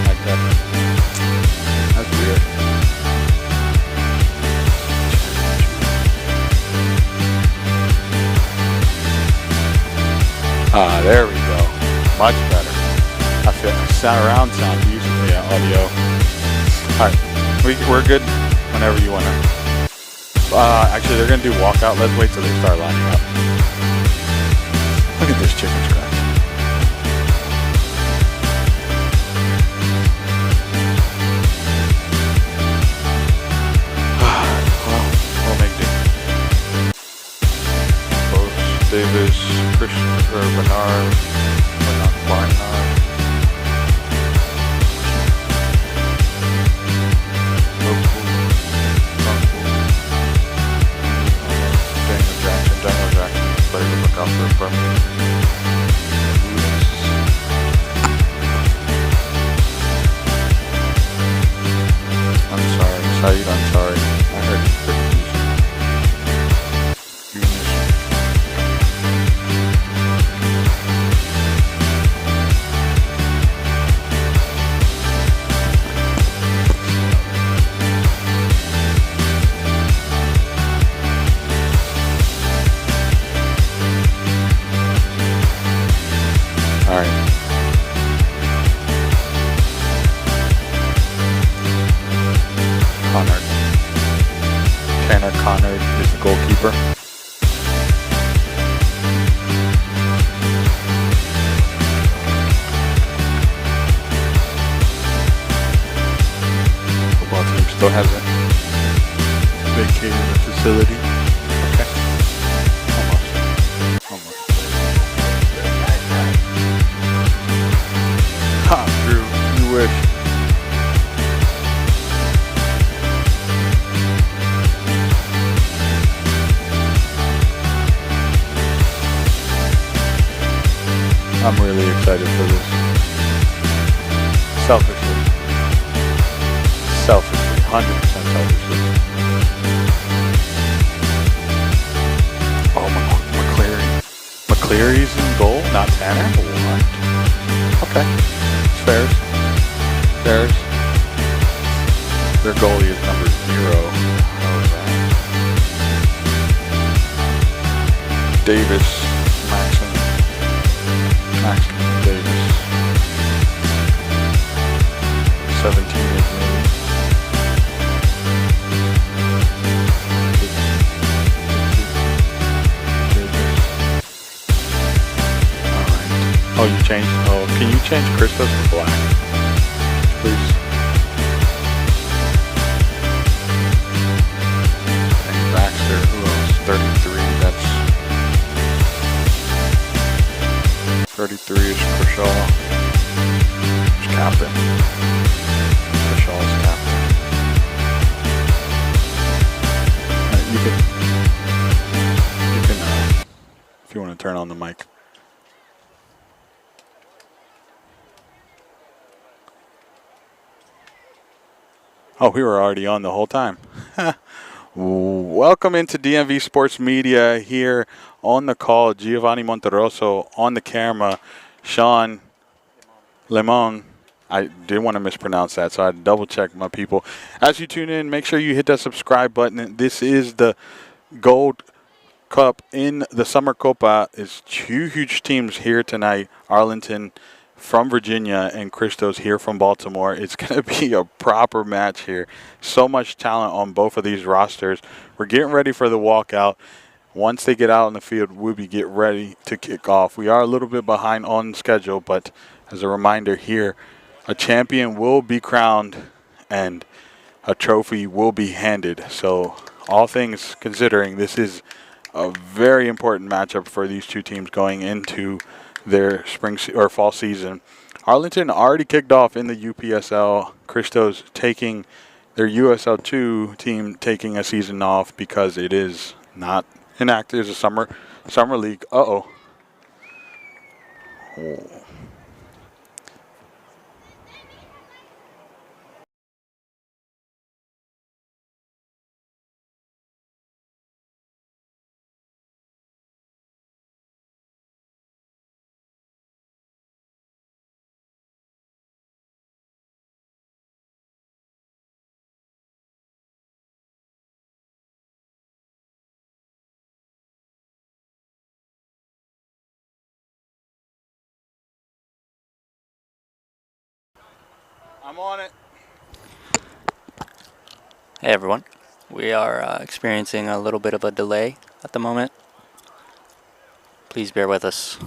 Like that. That's weird. Ah, there we go. Much better. I feel surround sound usually audio. Alright, we're good whenever you wanna. Actually they're gonna do walkout. Let's wait till they start lining up. Look at this chicken scratch. We'll make do. Davis, Christopher, Bernard, Barnard. Daniel Jackson, player to look out for I'm sorry, Saeed, I'm sorry. I heard it's pretty decent. Alright. Connard. Tanner Connard is the goalkeeper. Football team still hasn't vacated the facility. Okay. Almost. Ha, Drew, you wish. I'm really excited for this. Selfishly, 100% selfishly. Oh, McCleary's in goal, not Tanner? What? Okay. Fairs. Their goalie is number 0. How is that? Davis. Maxon Davis. 17 is maybe. Davis. Alright. Oh, you changed? Oh, can you change Christos to black? Please. And Baxter, who else? 33, that's 33 is Kershaw. Who's captain? Kershaw is captain. You can if you want to turn on the mic. Oh, we were already on the whole time. Welcome into DMV Sports Media here on the call. Giovanni Monterosso on the camera. Sean Lemon. I didn't want to mispronounce that, so I had to double check my people. As you tune in, make sure you hit that subscribe button. This is the Gold Cup in the Summer Copa. It's two huge teams here tonight. Arlington from Virginia and Christos here from Baltimore. It's going to be a proper match here. So much talent on both of these rosters. We're getting ready for the walkout. Once they get out on the field, we'll be getting ready to kick off. We are a little bit behind on schedule, but as a reminder here, a champion will be crowned and a trophy will be handed. So all things considering, this is a very important matchup for these two teams going into their spring or fall season. Arlington already kicked off in the UPSL. Christos taking their USL2 team taking a season off because it is not enacted as a summer league. Oh. I'm on it. Hey everyone, we are experiencing a little bit of a delay at the moment. Please bear with us.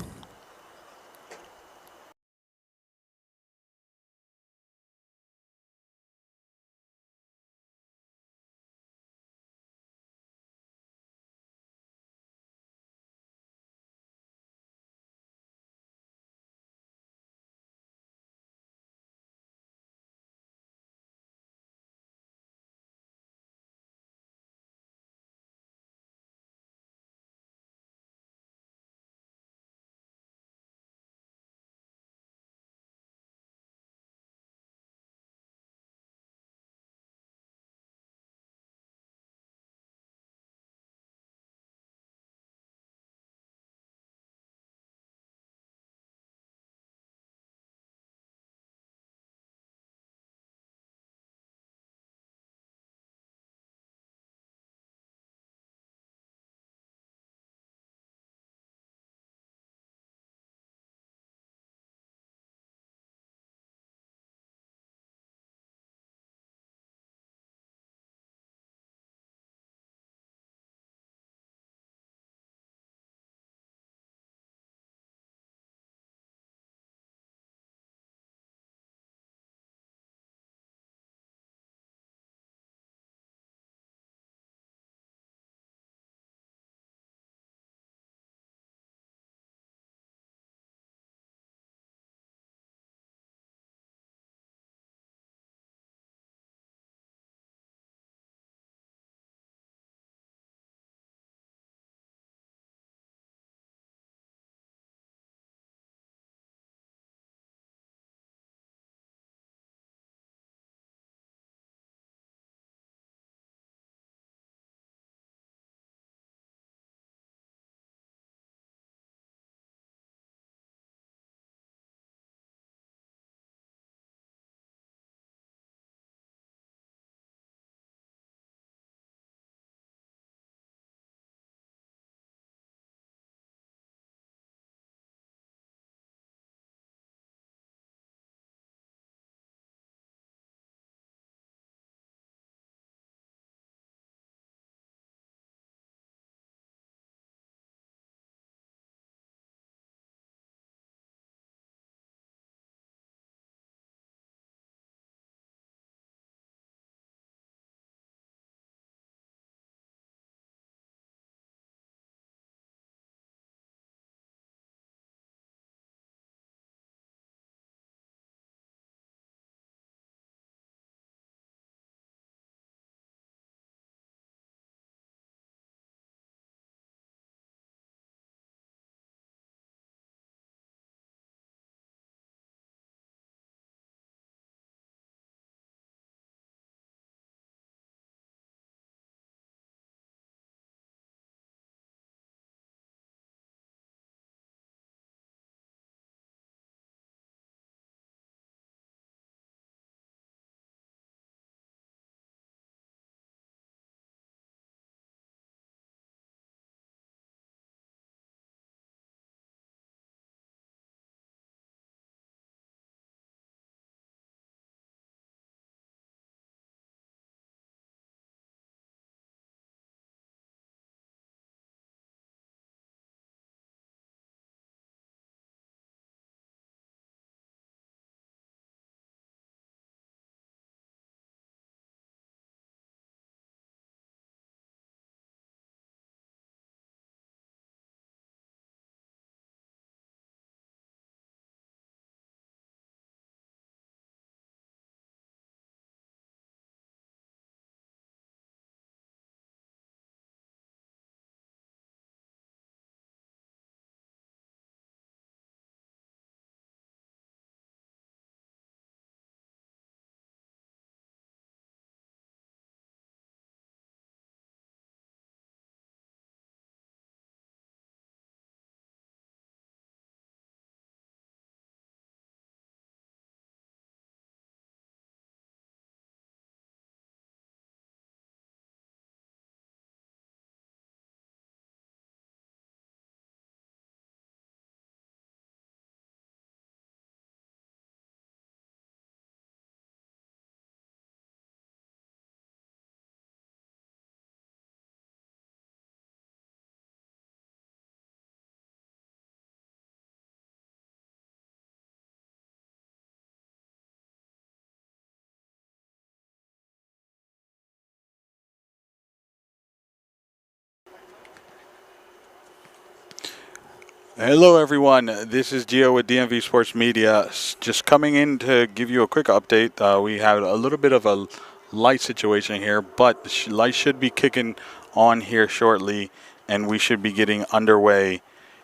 Hello, everyone. This is Gio with DMV Sports Media. Just coming in to give you a quick update. We have a little bit of a light situation here, but the light should be kicking on here shortly, and we should be getting underway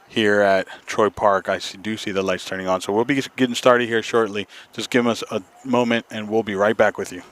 here at Troy Park. Do see the lights turning on, so we'll be getting started here shortly. Just give us a moment, and we'll be right back with you.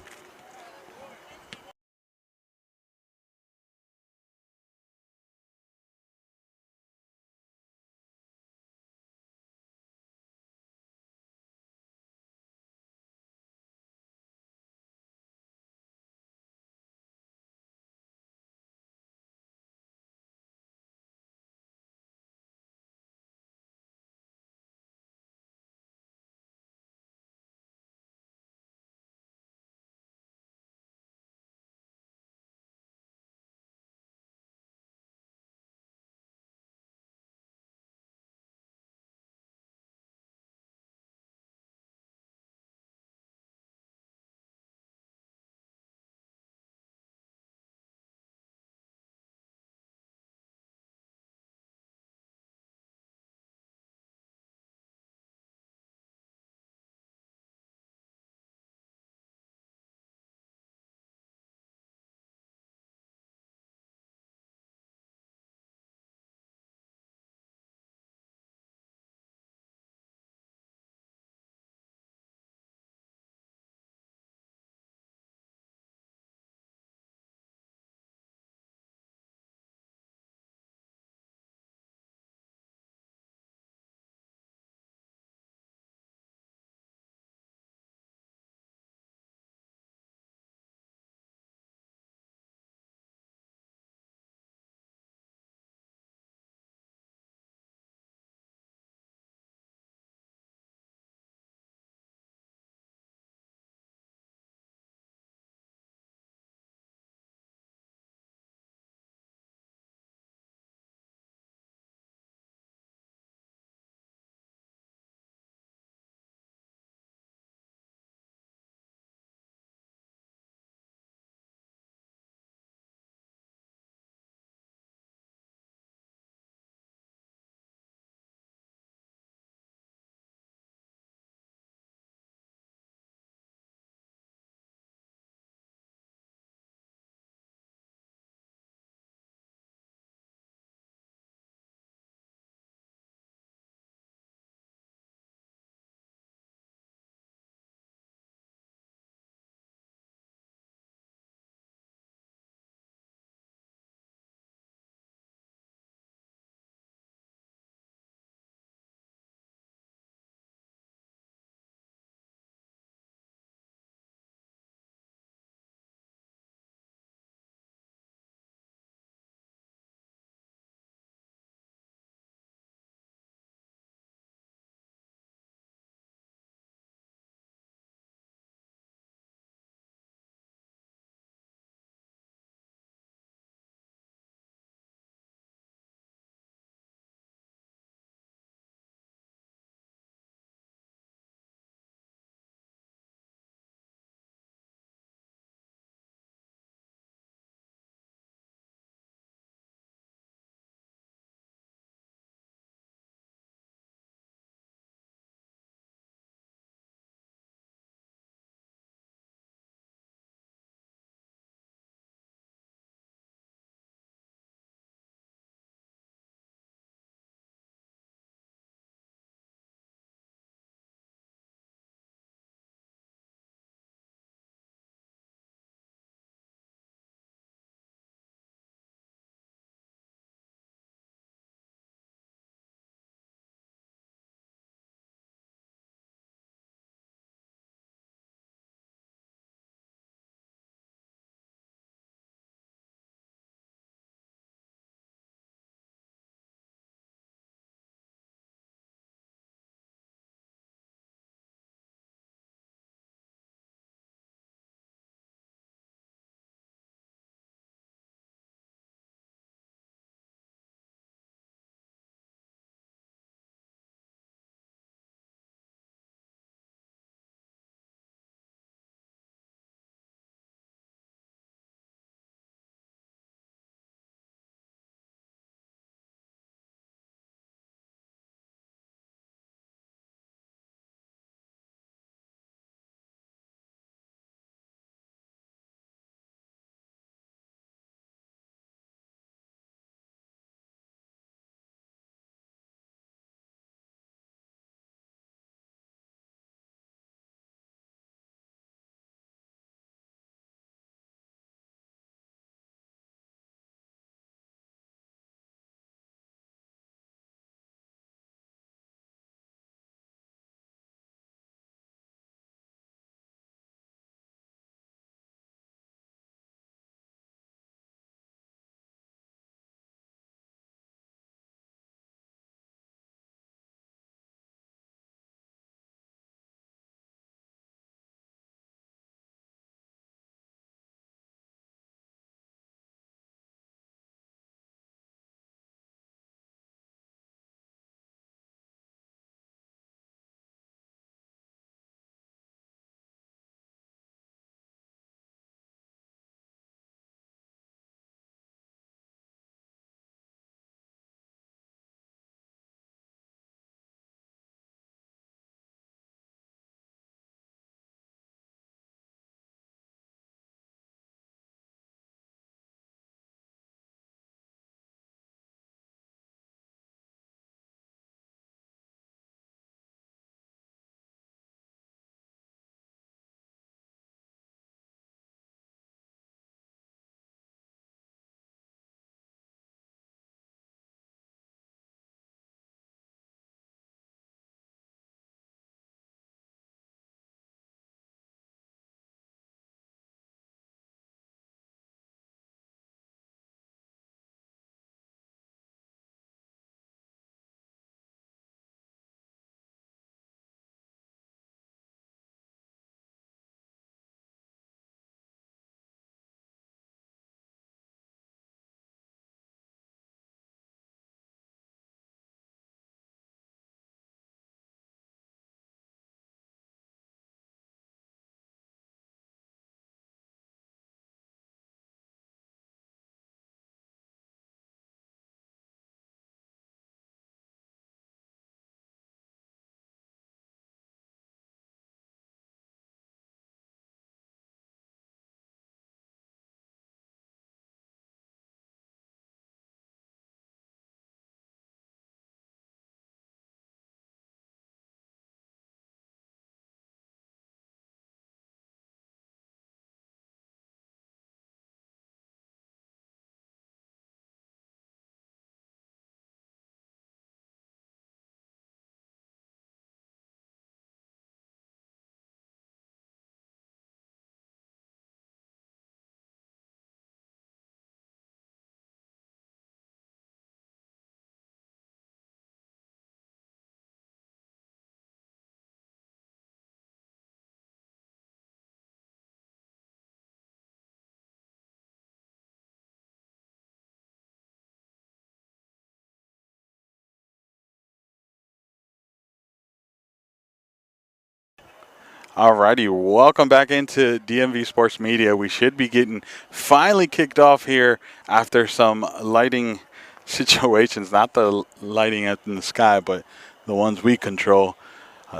Alrighty, welcome back into DMV Sports Media. We should be getting finally kicked off here after some lighting situations, not the lighting up in the sky, but the ones we control.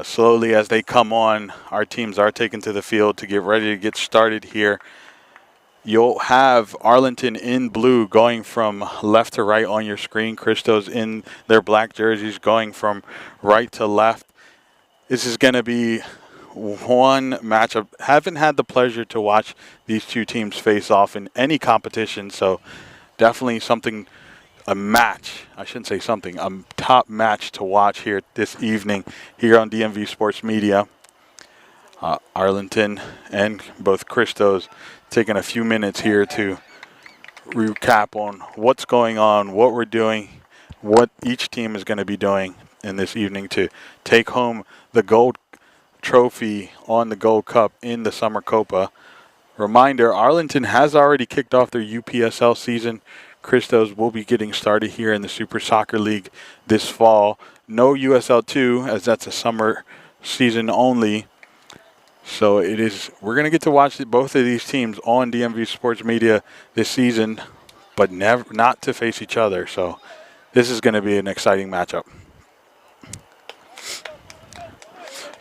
Slowly as they come on, our teams are taken to the field to get ready to get started here. You'll have Arlington in blue going from left to right on your screen. Christos in their black jerseys going from right to left. This is going to be one matchup. Haven't had the pleasure to watch these two teams face off in any competition, so definitely something, a match. I shouldn't say something, a top match to watch here this evening here on DMV Sports Media. Arlington and both Christos taking a few minutes here to recap on what's going on, what we're doing, what each team is going to be doing in this evening to take home the gold trophy on the Gold Cup in the Summer Copa. Reminder, Arlington has already kicked off their UPSL season. Christos will be getting started here in the Super Soccer League this fall. No USL2, as that's a summer season only. So we're going to get to watch both of these teams on DMV Sports Media this season, but not to face each other. So this is going to be an exciting matchup.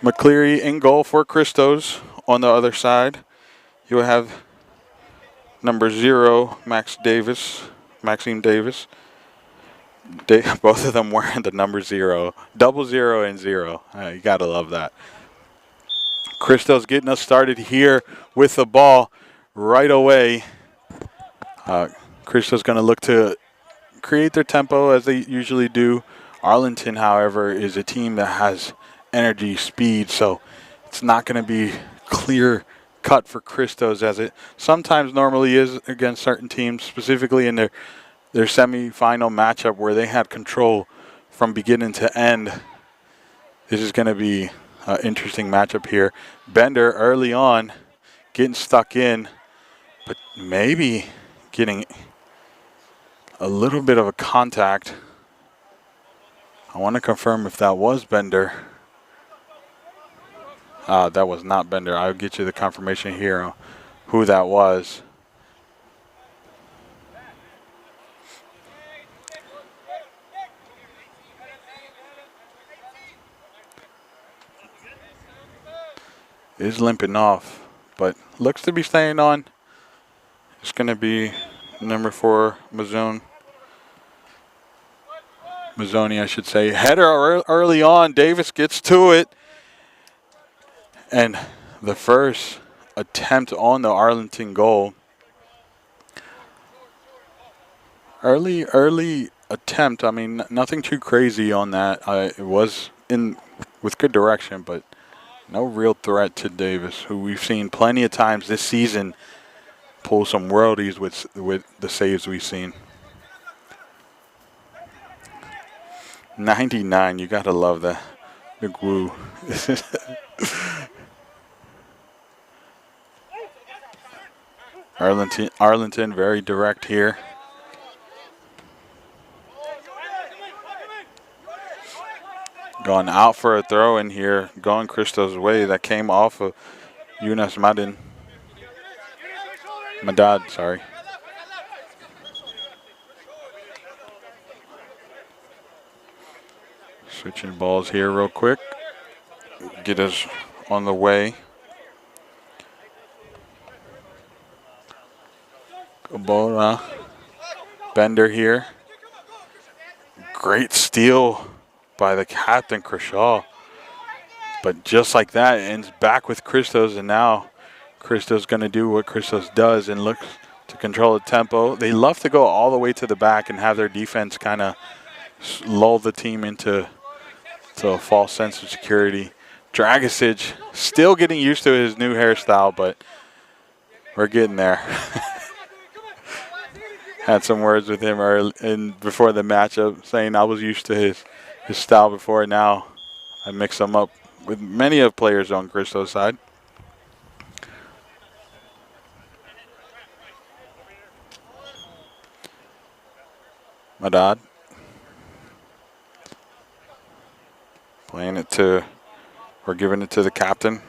McCleary in goal for Christos. On the other side, you'll have number 0, Maxime Davis. Both of them wearing the number 0. 00 and 0. You got to love that. Christos getting us started here with the ball right away. Christos going to look to create their tempo as they usually do. Arlington, however, is a team that has energy, speed, so it's not going to be clear cut for Christos as it sometimes normally is against certain teams, specifically in their semifinal matchup where they had control from beginning to end. This is going to be an interesting matchup here. Bender early on getting stuck in, but maybe getting a little bit of a contact. I want to confirm if that was Bender. That was not Bender. I'll get you the confirmation here on who that was. Is limping off, but looks to be staying on. It's going to be number 4, Mazzoni, I should say. Header early on. Davis gets to it. And the first attempt on the Arlington goal. Early attempt. I mean, nothing too crazy on that. It was in with good direction, but no real threat to Davis, who we've seen plenty of times this season pull some worldies with the saves we've seen. 99, you gotta love that. Big woo. Arlington very direct here. Going out for a throw in here, going Christos' way. That came off of Yunus Madad, sorry. Switching balls here real quick. Get us on the way. Cobola. Bender here. Great steal by the captain, Crishaw. But just like that, it ends back with Christos, and now Christos going to do what Christos does and look to control the tempo. They love to go all the way to the back and have their defense kind of lull the team into a false sense of security. Dragicic still getting used to his new hairstyle, but we're getting there. Had some words with him before the matchup, saying I was used to his style before. Now I mix them up with many of players on Christos' side. Madad playing it to, or giving it to the captain,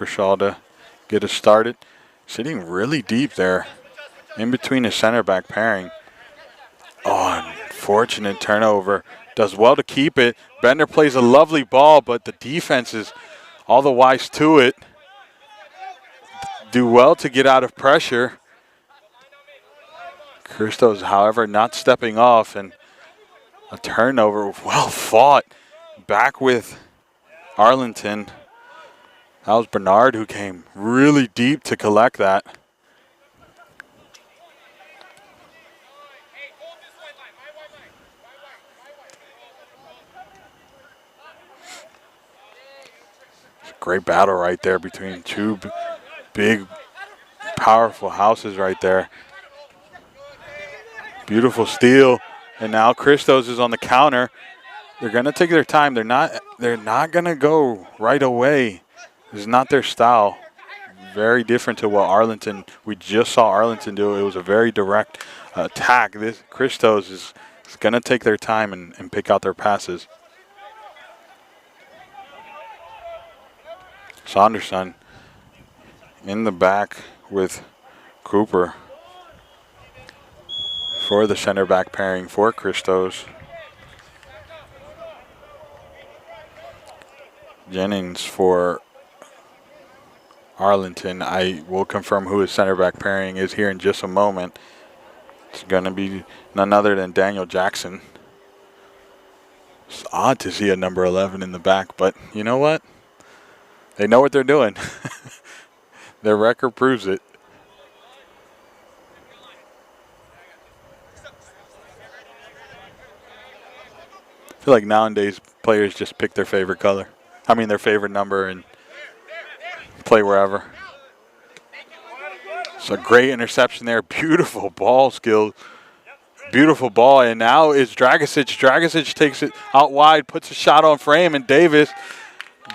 Christos to get us started. Sitting really deep there in between the center back pairing. Oh, unfortunate turnover. Does well to keep it. Bender plays a lovely ball, but the defense is all the wise to it. Do well to get out of pressure. Christos, however, not stepping off, and a turnover. Well fought. Back with Arlington. That was Bernard who came really deep to collect that. Great battle right there between two big, powerful houses right there. Beautiful steal, and now Christos is on the counter. They're gonna take their time. They're not gonna go right away. This is not their style. Very different to what we just saw Arlington do. It was a very direct attack. This Christos is gonna take their time and pick out their passes. Saunderson in the back with Cooper for the center back pairing for Christos. Jennings for Arlington. I will confirm who his center back pairing is here in just a moment. It's going to be none other than Daniel Jackson. It's odd to see a number 11 in the back, but you know what? They know what they're doing. Their record proves it. I feel like nowadays players just pick their favorite color. I mean their favorite number and play wherever. It's a great interception there. Beautiful ball skill. Beautiful ball. And now is Dragicic. Dragicic takes it out wide, puts a shot on frame, and Davis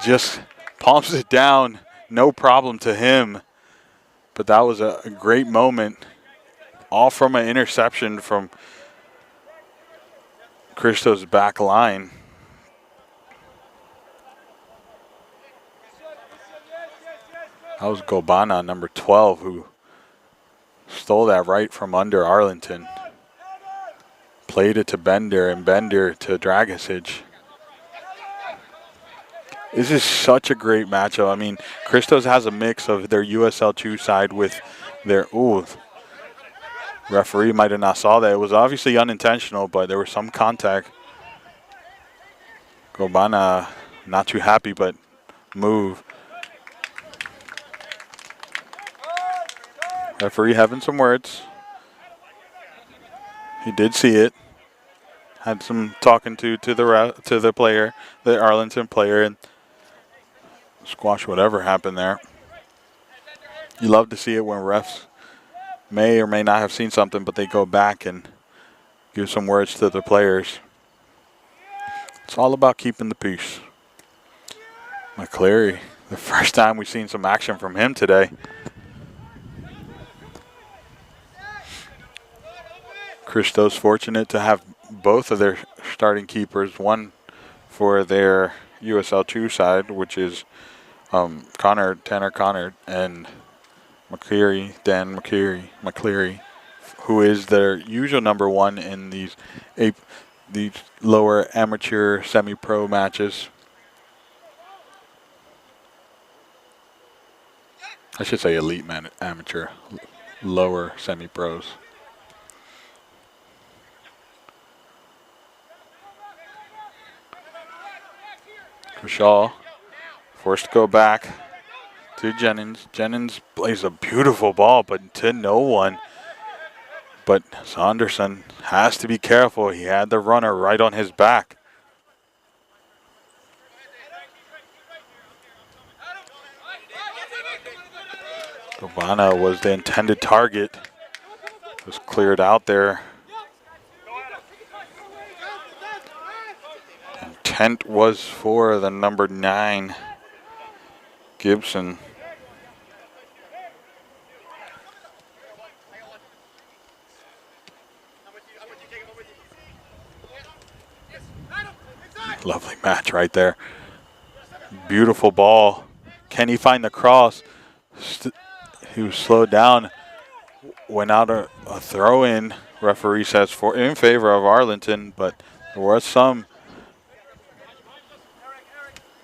just palms it down. No problem to him. But that was a great moment. All from an interception from Christos' back line. That was Gobana, number 12, who stole that right from under Arlington. Played it to Bender, and Bender to Dragicic. This is such a great matchup. I mean, Christos has a mix of their USL2 side with their, referee might have not saw that. It was obviously unintentional, but there was some contact. Gobana not too happy, but move. Referee having some words. He did see it. Had some talking to the player, the Arlington player, and squash whatever happened there. You love to see it when refs may or may not have seen something, but they go back and give some words to the players. It's all about keeping the peace. McCleary, the first time we've seen some action from him today. Christos fortunate to have both of their starting keepers, one for their USL2 side, which is Tanner Connor, and Dan McCleary, who is their usual number one in these lower amateur semi-pro matches. I should say elite amateur, lower semi-pros. Shaw forced to go back to Jennings. Jennings plays a beautiful ball, but to no one. But Saunderson has to be careful. He had the runner right on his back. Gobana was the intended target. Was cleared out there. Intent was for the number 9, Gibson. Lovely match right there. Beautiful ball. Can he find the cross? He was slowed down. Went out a throw-in. Referee says in favor of Arlington, but there was some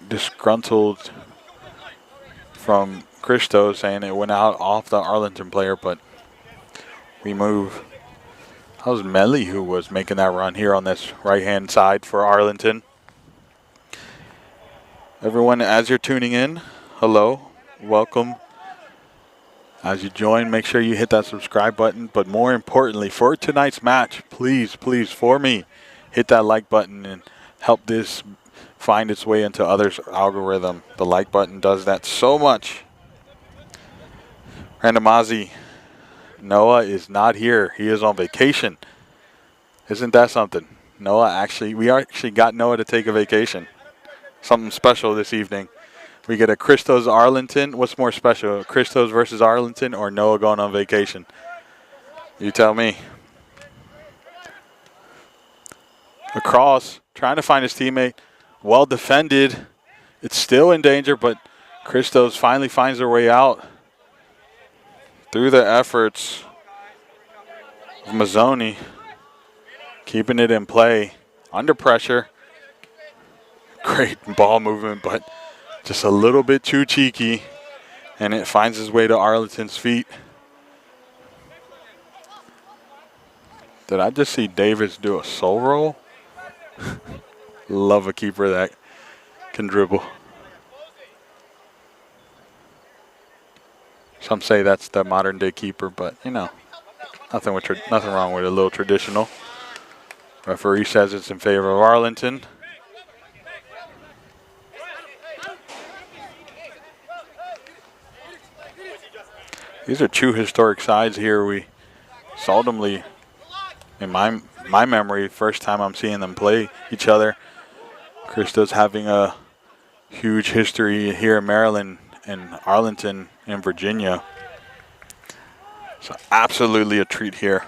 disgruntled from Christos saying it went out off the Arlington player, but we move. That was Melly who was making that run here on this right-hand side for Arlington. Everyone, as you're tuning in, hello, welcome. As you join, make sure you hit that subscribe button. But more importantly, for tonight's match, please, for me, hit that like button and help this find its way into others' algorithm. The like button does that so much. Randamazi, Noah is not here. He is on vacation. Isn't that something? We actually got Noah to take a vacation. Something special this evening. We get a Christos Arlington. What's more special, Christos versus Arlington or Noah going on vacation? You tell me. Across, trying to find his teammate. Well defended. It's still in danger, but Christos finally finds their way out through the efforts of Mazzoni. Keeping it in play. Under pressure. Great ball movement, but just a little bit too cheeky, and it finds its way to Arlington's feet. Did I just see Davis do a soul roll? Love a keeper that can dribble. Some say that's the modern day keeper, but you know, nothing wrong with a little traditional. Referee says it's in favor of Arlington. These are two historic sides here. We seldomly, in my memory, first time I'm seeing them play each other. Christos having a huge history here in Maryland and Arlington in Virginia. So absolutely a treat here.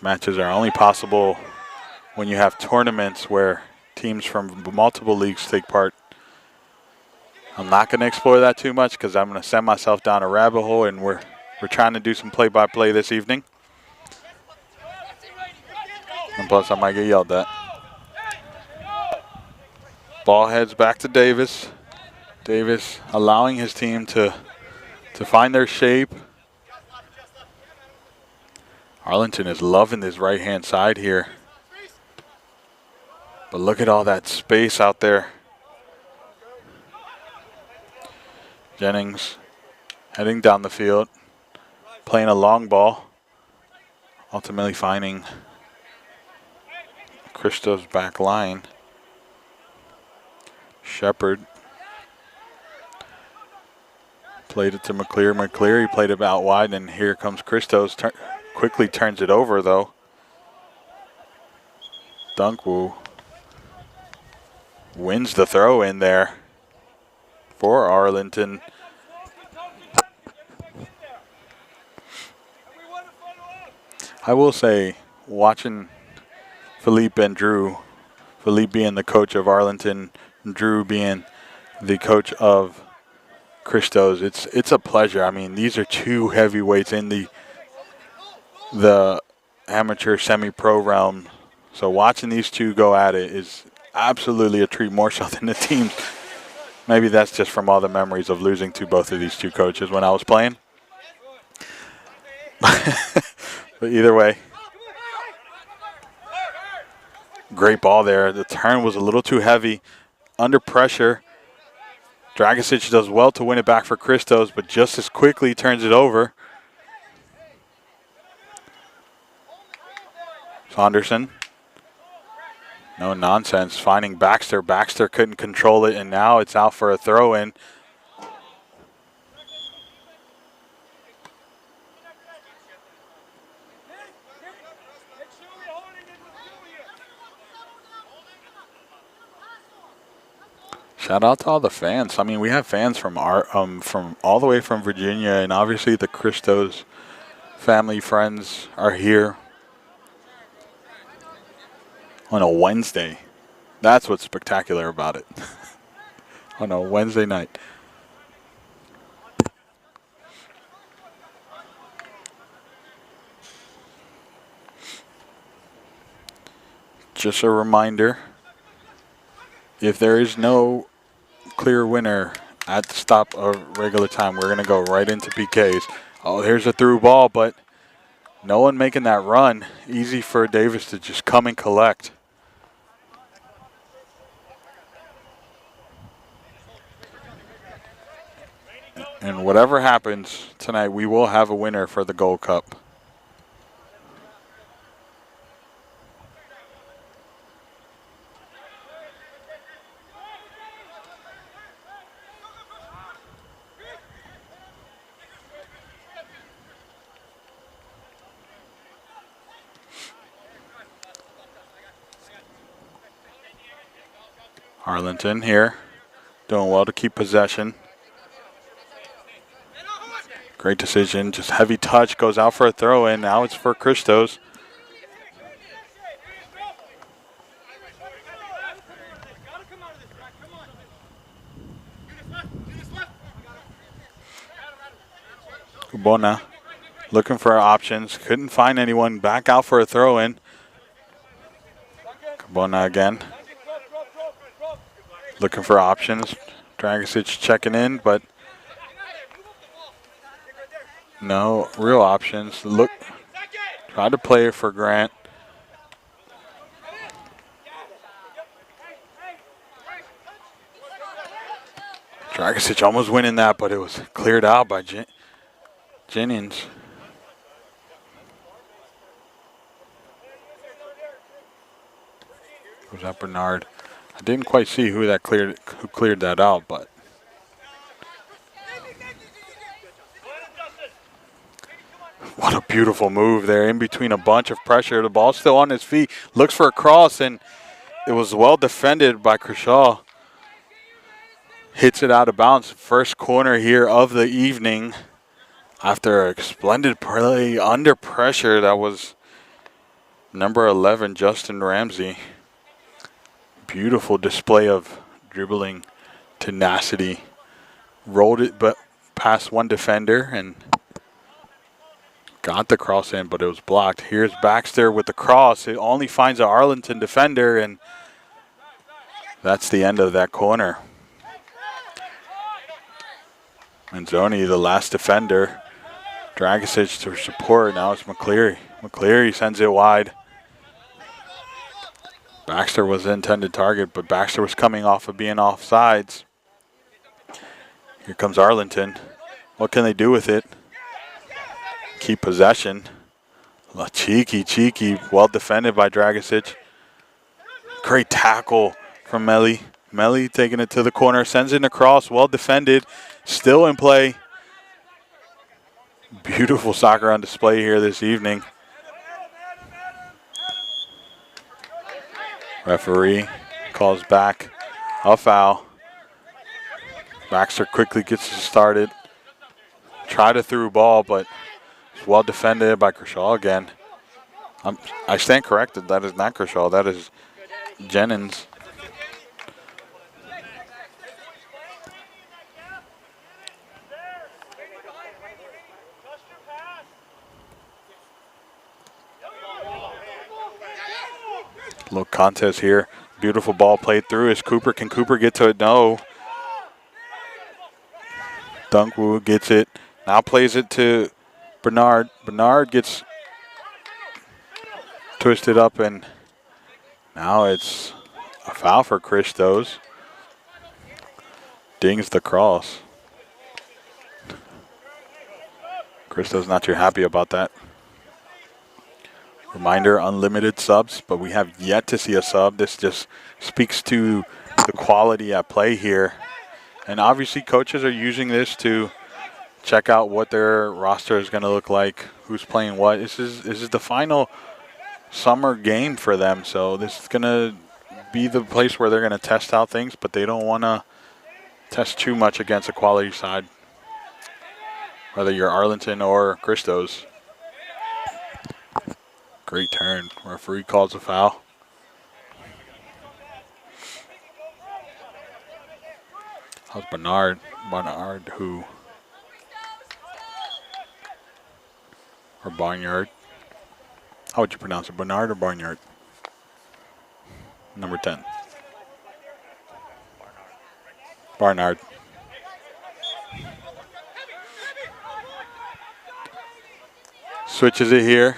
Matches are only possible when you have tournaments where teams from multiple leagues take part. I'm not going to explore that too much because I'm going to send myself down a rabbit hole, and we're trying to do some play-by-play this evening. And plus, I might get yelled at. Ball heads back to Davis. Davis allowing his team to find their shape. Arlington is loving this right-hand side here. But look at all that space out there. Jennings heading down the field, playing a long ball, ultimately finding Christos' back line. Shepard played it to McCleary. McCleary played it out wide, and here comes Christos. Quickly turns it over, though. Dunkwu wins the throw in there for Arlington. I will say, watching Philippe and Drew, Philippe being the coach of Arlington, Drew being the coach of Christos, it's a pleasure. I mean, these are two heavyweights in the amateur semi-pro realm. So watching these two go at it is absolutely a treat, more so than the teams. Maybe that's just from all the memories of losing to both of these two coaches when I was playing. But either way, great ball there. The turn was a little too heavy. Under pressure, Dragicic does well to win it back for Christos, but just as quickly turns it over. Saunderson, no nonsense, finding Baxter. Baxter couldn't control it, and now it's out for a throw-in. Shout out to all the fans. I mean, we have fans from from all the way from Virginia, and obviously the Christos family friends are here on a Wednesday. That's what's spectacular about it. On a Wednesday night. Just a reminder, if there is no clear winner at the stop of regular time, we're going to go right into PKs. Oh, here's a through ball, but no one making that run. Easy for Davis to just come and collect. And whatever happens tonight, we will have a winner for the Gold Cup. Arlington here, doing well to keep possession. Great decision, just heavy touch, goes out for a throw in. Now it's for Christos. Kubona looking for options, couldn't find anyone, back out for a throw in. Kubona again. Looking for options. Dragicic checking in, but no real options. Look, tried to play it for Grant. Dragicic almost winning that, but it was cleared out by Jennings. Was that Bernard? I didn't quite see who cleared that out, but what a beautiful move there in between a bunch of pressure. The ball's still on his feet. Looks for a cross, and it was well defended by Kershaw. Hits it out of bounds. First corner here of the evening after a splendid play under pressure. That was number 11, Justin Ramsey. Beautiful display of dribbling tenacity. Rolled it but past one defender and got the cross in, but it was blocked. Here's Baxter with the cross. It only finds an Arlington defender, and that's the end of that corner. Manzoni, the last defender. Dragicic to support. Now it's McCleary. McCleary sends it wide. Baxter was the intended target, but Baxter was coming off of being offsides. Here comes Arlington. What can they do with it? Keep possession. Cheeky. Well defended by Dragicic. Great tackle from Melli. Melli taking it to the corner, sends it across. Well defended. Still in play. Beautiful soccer on display here this evening. Referee calls back a foul. Baxter quickly gets it started. Tried a through ball, but it's well defended by Kershaw again. I stand corrected. That is not Kershaw. That is Jennings. Little contest here. Beautiful ball played through. Is Cooper? Can Cooper get to it? No. Dunkwu gets it. Now plays it to Bernard. Bernard gets twisted up, and now it's a foul for Christos. Dings the cross. Christos not too happy about that. Reminder, unlimited subs, but we have yet to see a sub. This just speaks to the quality at play here. And obviously coaches are using this to check out what their roster is going to look like, who's playing what. This is the final summer game for them, so this is going to be the place where they're going to test out things, but they don't want to test too much against a quality side, whether you're Arlington or Christos. Great turn. Referee calls a foul. How's Bernard? Bernard who? Or Barnyard? How would you pronounce it? Bernard or Barnyard? Number 10. Barnard. Switches it here.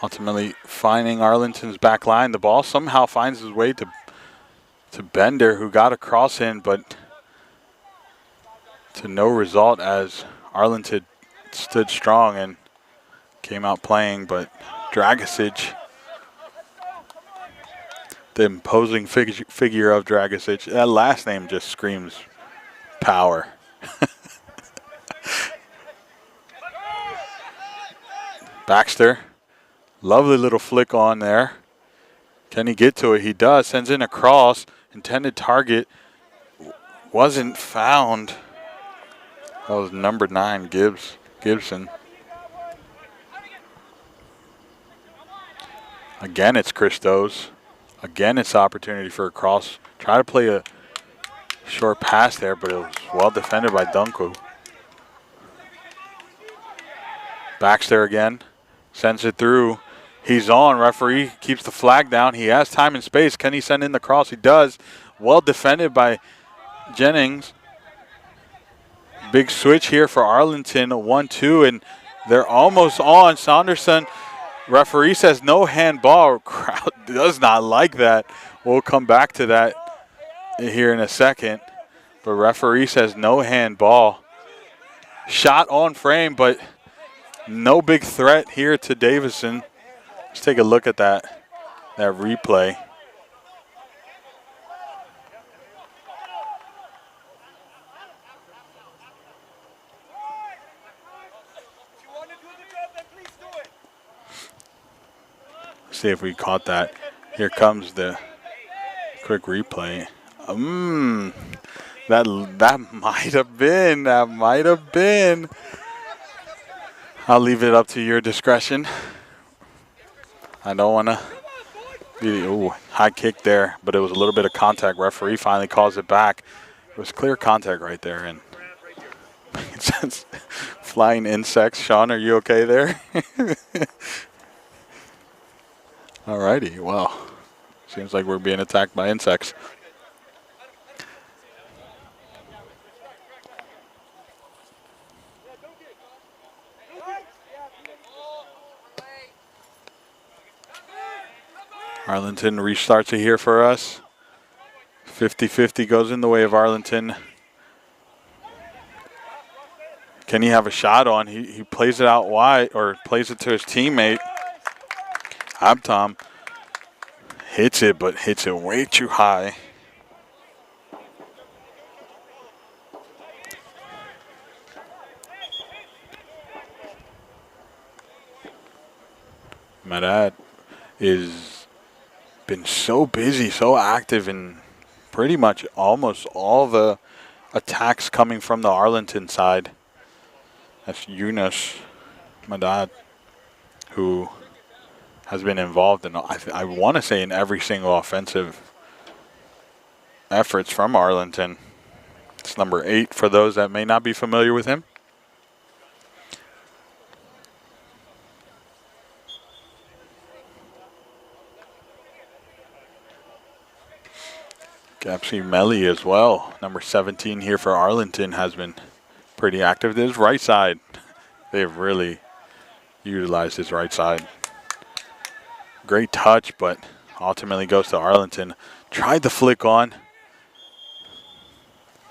Ultimately finding Arlington's back line. The ball somehow finds its way to Bender, who got a cross in, but to no result as Arlington stood strong and came out playing, but Dragicic, the imposing figure of Dragicic, that last name just screams power. Baxter, lovely little flick on there. Can he get to it? He does. Sends in a cross. Intended target wasn't found. That was number 9, Gibson. Again, it's Christos. Again, it's opportunity for a cross. Try to play a short pass there, but it was well defended by Dunku. Baxter again. Sends it through. He's on. Referee keeps the flag down. He has time and space. Can he send in the cross? He does. Well defended by Jennings. Big switch here for Arlington. 1-2, and they're almost on. Saunderson. Referee says no handball. Crowd does not like that. We'll come back to that here in a second. But referee says no handball. Shot on frame, but no big threat here to Davison. Let's take a look at that replay. Let's see if we caught that. Here comes the quick replay. That might have been. That might have been. I'll leave it up to your discretion. I don't want to be high kick there, but it was a little bit of contact. Referee finally calls it back. It was clear contact right there, and just flying insects. Sean, are you okay there? Alrighty, well, seems like we're being attacked by insects. Arlington restarts it here for us. 50-50 goes in the way of Arlington. Can he have a shot on? He plays it out wide, or plays it to his teammate. Abtom hits it, but hits it way too high. Madad is been so busy, so active in pretty much almost all the attacks coming from the Arlington side. That's Yunus Madad, who has been involved in, I want to say, in every single offensive efforts from Arlington. It's number 8 for those that may not be familiar with him. Gapsi Melly as well, number 17 here for Arlington, has been pretty active. This right side, they've really utilized his right side. Great touch, but ultimately goes to Arlington. Tried the flick on.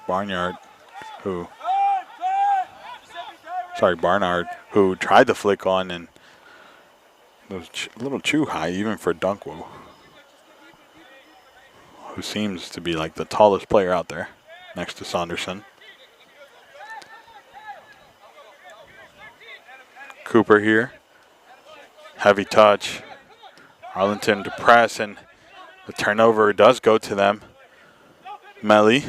Barnard, who tried the flick on, and it was a little too high even for Dunkwo, who seems to be like the tallest player out there next to Saunderson. Cooper here. Heavy touch. Arlington to press, and The turnover does go to them. Melly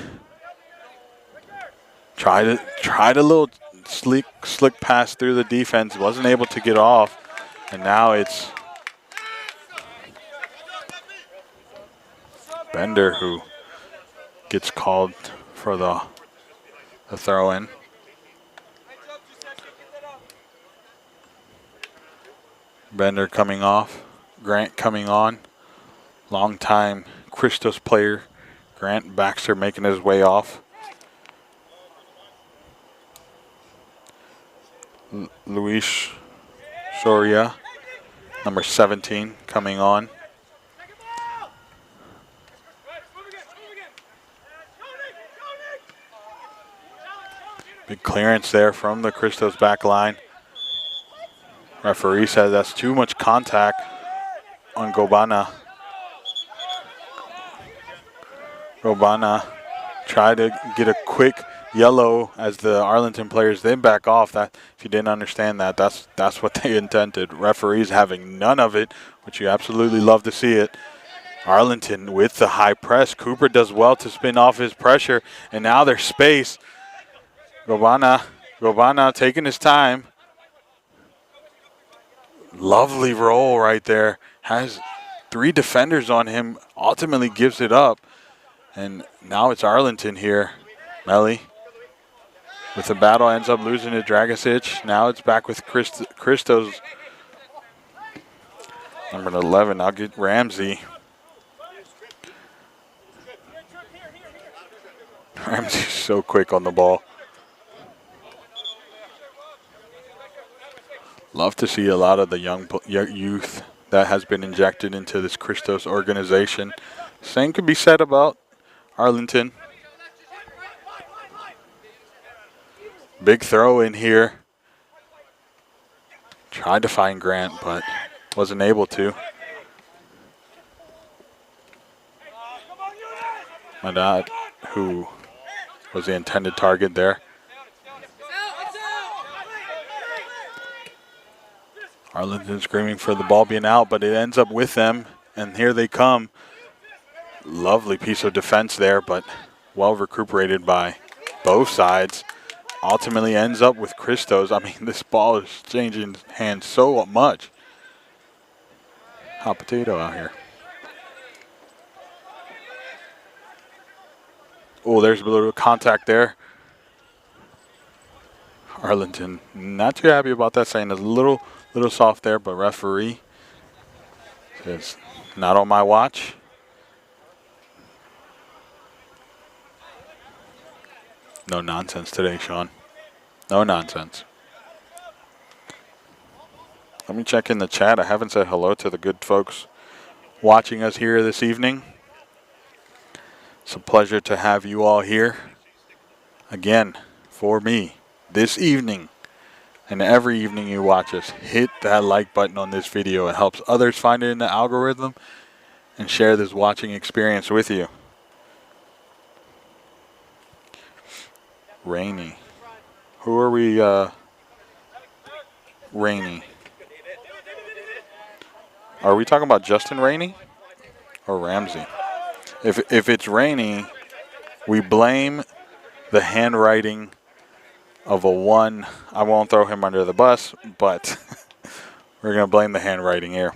tried a little slick pass through the defense, wasn't able to get off, and now it's Bender who gets called for the throw-in. Bender coming off, Grant coming on. Long time Christos player, Grant Baxter making his way off. Luis Soria, number 17, coming on. Big clearance there from the Christos back line. Referee says that's too much contact on Gobana. Gobana tried to get a quick yellow as the Arlington players then back off. That, if you didn't understand that, that's what they intended. Referees having none of it, which you absolutely love to see it. Arlington with the high press. Cooper does well to spin off his pressure, and now there's space. Gobana taking his time. Lovely roll right there. Has 3 defenders on him. Ultimately gives it up. And now it's Arlington here. Melly with the battle ends up losing to Dragicic. Now it's back with Christos. Number 11, I'll get Ramsey. Ramsey's so quick on the ball. Love to see a lot of the young youth that has been injected into this Christos organization. Same could be said about Arlington. Big throw in here. Tried to find Grant, but wasn't able to. Madad, who was the intended target there. Arlington screaming for the ball being out, but it ends up with them, and here they come. Lovely piece of defense there, but well recuperated by both sides. Ultimately ends up with Christos. I mean, this ball is changing hands so much. Hot potato out here. Oh, there's a little contact there. Arlington not too happy about that, saying it's a little soft there, but referee says not on my watch. No nonsense today, Sean. No nonsense. Let me check in the chat. I haven't said hello to the good folks watching us here this evening. It's a pleasure to have you all here again for me this evening. And every evening you watch us, hit that like button on this video. It helps others find it in the algorithm and share this watching experience with you. Rainey. Who are we? Rainey. Are we talking about Justin Rainey or Ramsey? If it's Rainey, we blame the handwriting of a 1. I won't throw him under the bus, but we're going to blame the handwriting here.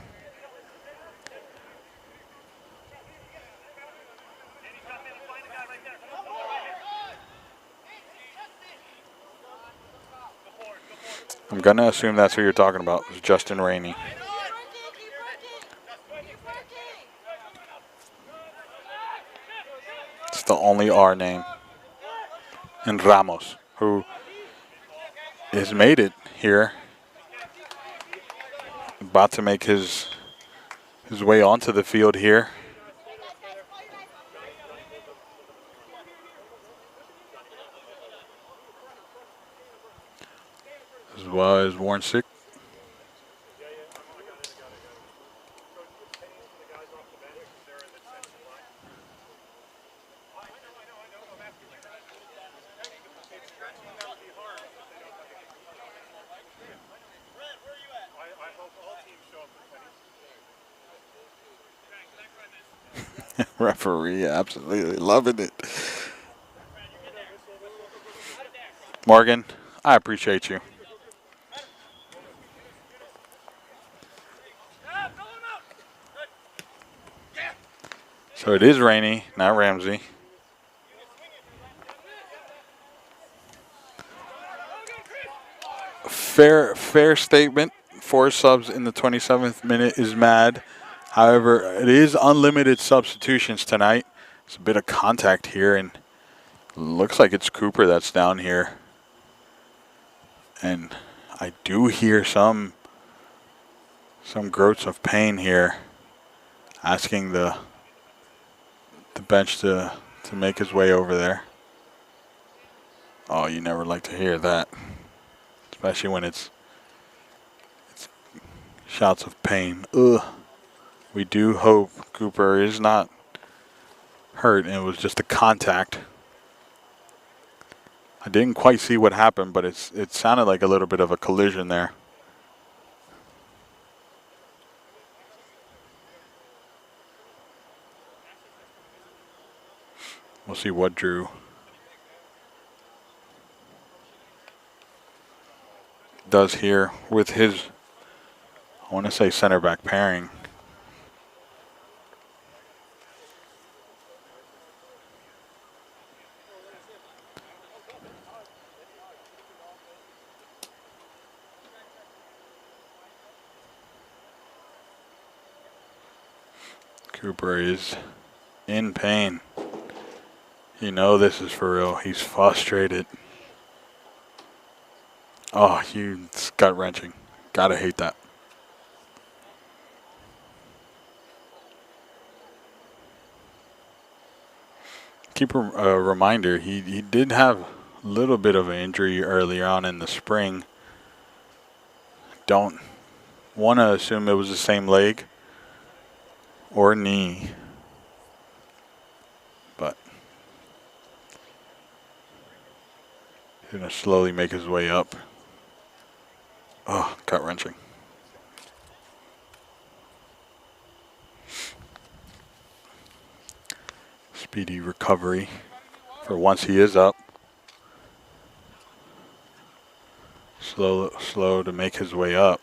I'm going to assume that's who you're talking about, Justin Rainey. It's the only R name. And Ramos, who has made it here. About to make his way onto the field here. As well as Warren Sick. Referee absolutely loving it. Morgan, I appreciate you. So it is Rainey, not Ramsey. Fair statement. 4 subs in the 27th minute is mad. However, it is unlimited substitutions tonight. It's a bit of contact here, and looks like it's Cooper that's down here. And I do hear some grunts of pain here, asking the bench to make his way over there. Oh, you never like to hear that, especially when it's shouts of pain. Ugh. We do hope Cooper is not hurt and it was just a contact. I didn't quite see what happened, but it sounded like a little bit of a collision there. We'll see what Drew does here with his, I want to say, center back pairing. Cooper is in pain. You know this is for real. He's frustrated. Oh, it's gut-wrenching. Gotta hate that. Keep a reminder, he did have a little bit of an injury earlier on in the spring. Don't want to assume it was the same leg or knee, but he's going to slowly make his way up. Oh, gut-wrenching. Speedy recovery for once he is up. Slow to make his way up.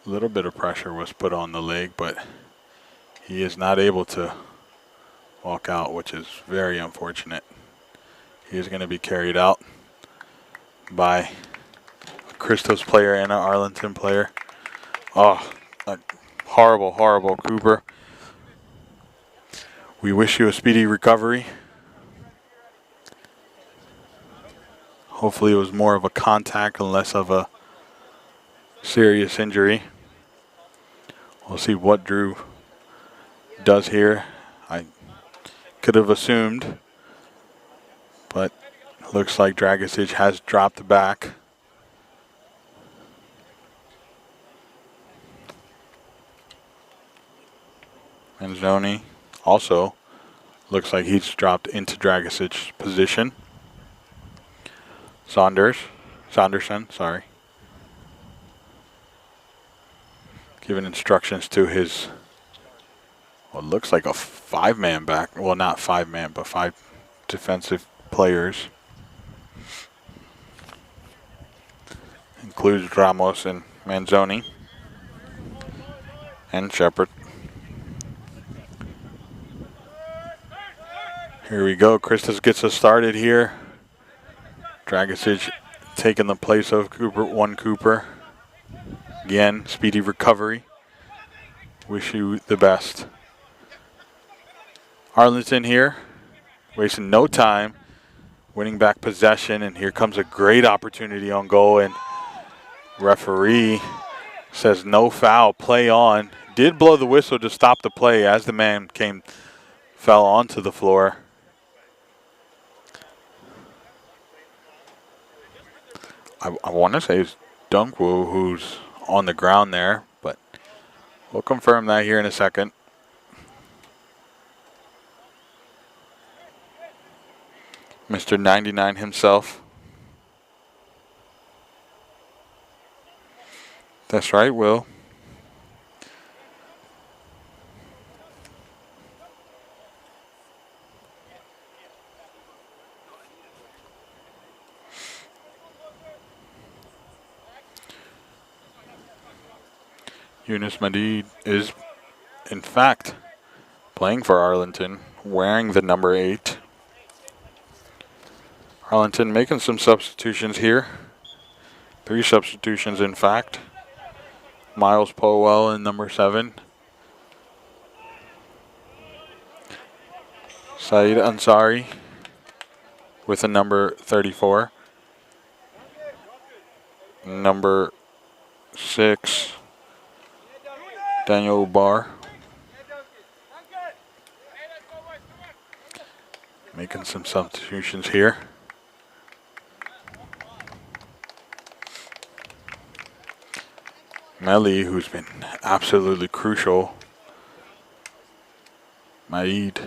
A little bit of pressure was put on the leg, but he is not able to walk out, which is very unfortunate. He is going to be carried out by a Christos player and an Arlington player. Oh, horrible, horrible, Cooper. We wish you a speedy recovery. Hopefully it was more of a contact and less of a serious injury. We'll see what Drew does here. I could have assumed, but looks like Dragicic has dropped back. Manzoni also looks like he's dropped into Dragicic's position. Saunderson, sorry. Giving instructions to his, what looks like a 5-man back. Well, not 5-man, but 5 defensive players. Includes Ramos and Manzoni and Shepard. Here we go. Christos gets us started here. Dragicic taking the place of Cooper. Again, speedy recovery. Wish you the best. Arlington here, wasting no time, winning back possession, and here comes a great opportunity on goal, and referee says no foul, play on. Did blow the whistle to stop the play as the man fell onto the floor. I want to say it's Dunkwu who's on the ground there, but we'll confirm that here in a second. Mr. 99 himself. That's right, Will. Yunus Madid is, in fact, playing for Arlington, wearing the number 8. Arlington making some substitutions here. 3 substitutions, in fact. Miles Powell in number 7. Saeed Ansari with a number 34. Number 6, Daniel Barr. Making some substitutions here. Melly, who's been absolutely crucial. Maid,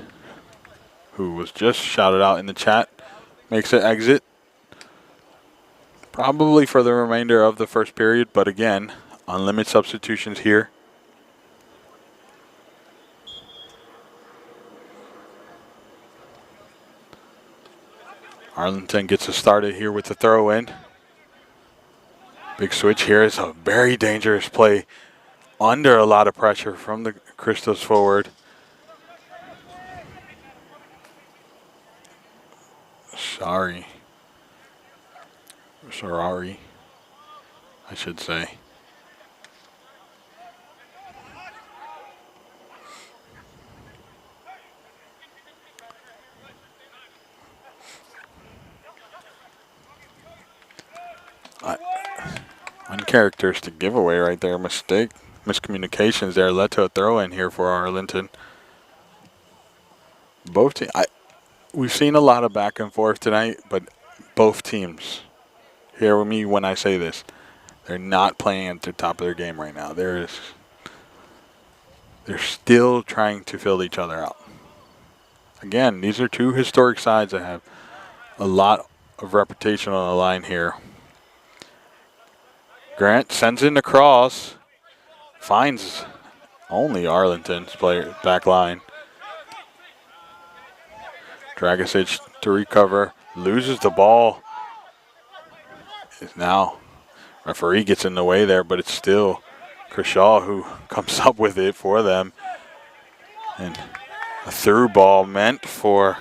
who was just shouted out in the chat, makes an exit. Probably for the remainder of the first period, but again, unlimited substitutions here. Arlington gets us started here with the throw in. Big switch here is a very dangerous play under a lot of pressure from the Christos forward. Sorry, I should say. Uncharacteristic giveaway right there. Mistake. Miscommunications there led to a throw in here for Arlington. Both teams. We've seen a lot of back and forth tonight, but both teams, hear with me when I say this, they're not playing at the top of their game right now. They're still trying to fill each other out. Again, these are 2 historic sides that have a lot of reputation on the line here. Grant sends in the cross, finds only Arlington's player back line. Dragicic to recover, loses the ball. Now, referee gets in the way there, but it's still Kershaw who comes up with it for them. And a through ball meant for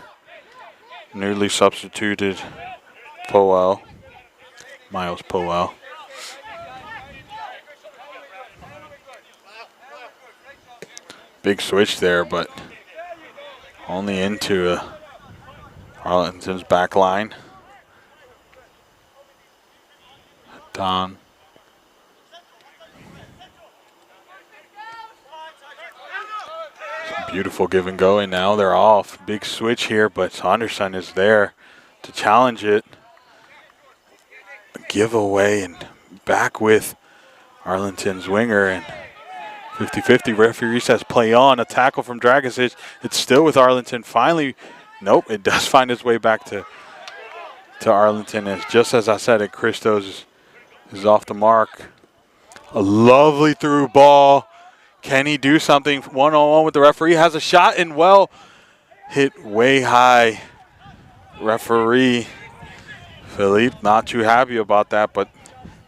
newly substituted Powell, Miles Powell. Big switch there, but only into Arlington's back line. Don. Some beautiful give and go, and now they're off. Big switch here, but Saunderson is there to challenge it. A giveaway and back with Arlington's winger, and 50-50 referee says play on. A tackle from Dragicic. It's still with Arlington. Finally, nope, it does find its way back to Arlington. And just as I said it, Christos is off the mark. A lovely through ball. Can he do something one-on-one with the referee? Has a shot and well hit way high. Referee Philippe not too happy about that, but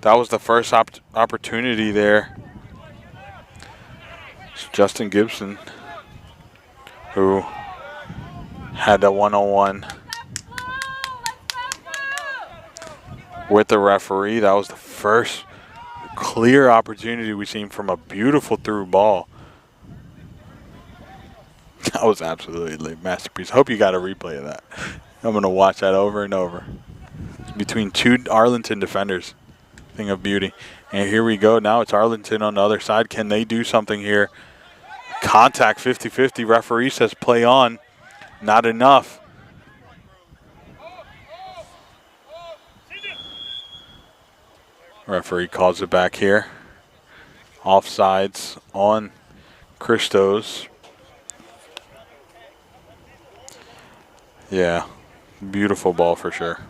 that was the first opportunity there. It's Justin Gibson who had a one-on-one with the referee. That was the first clear opportunity we've seen from a beautiful through ball. That was absolutely a masterpiece. Hope you got a replay of that. I'm going to watch that over and over. It's between 2 Arlington defenders. Thing of beauty. And here we go. Now it's Arlington on the other side. Can they do something here? Contact 50-50. Referee says play on. Not enough. Referee calls it back here. Offsides on Christos. Yeah, beautiful ball for sure.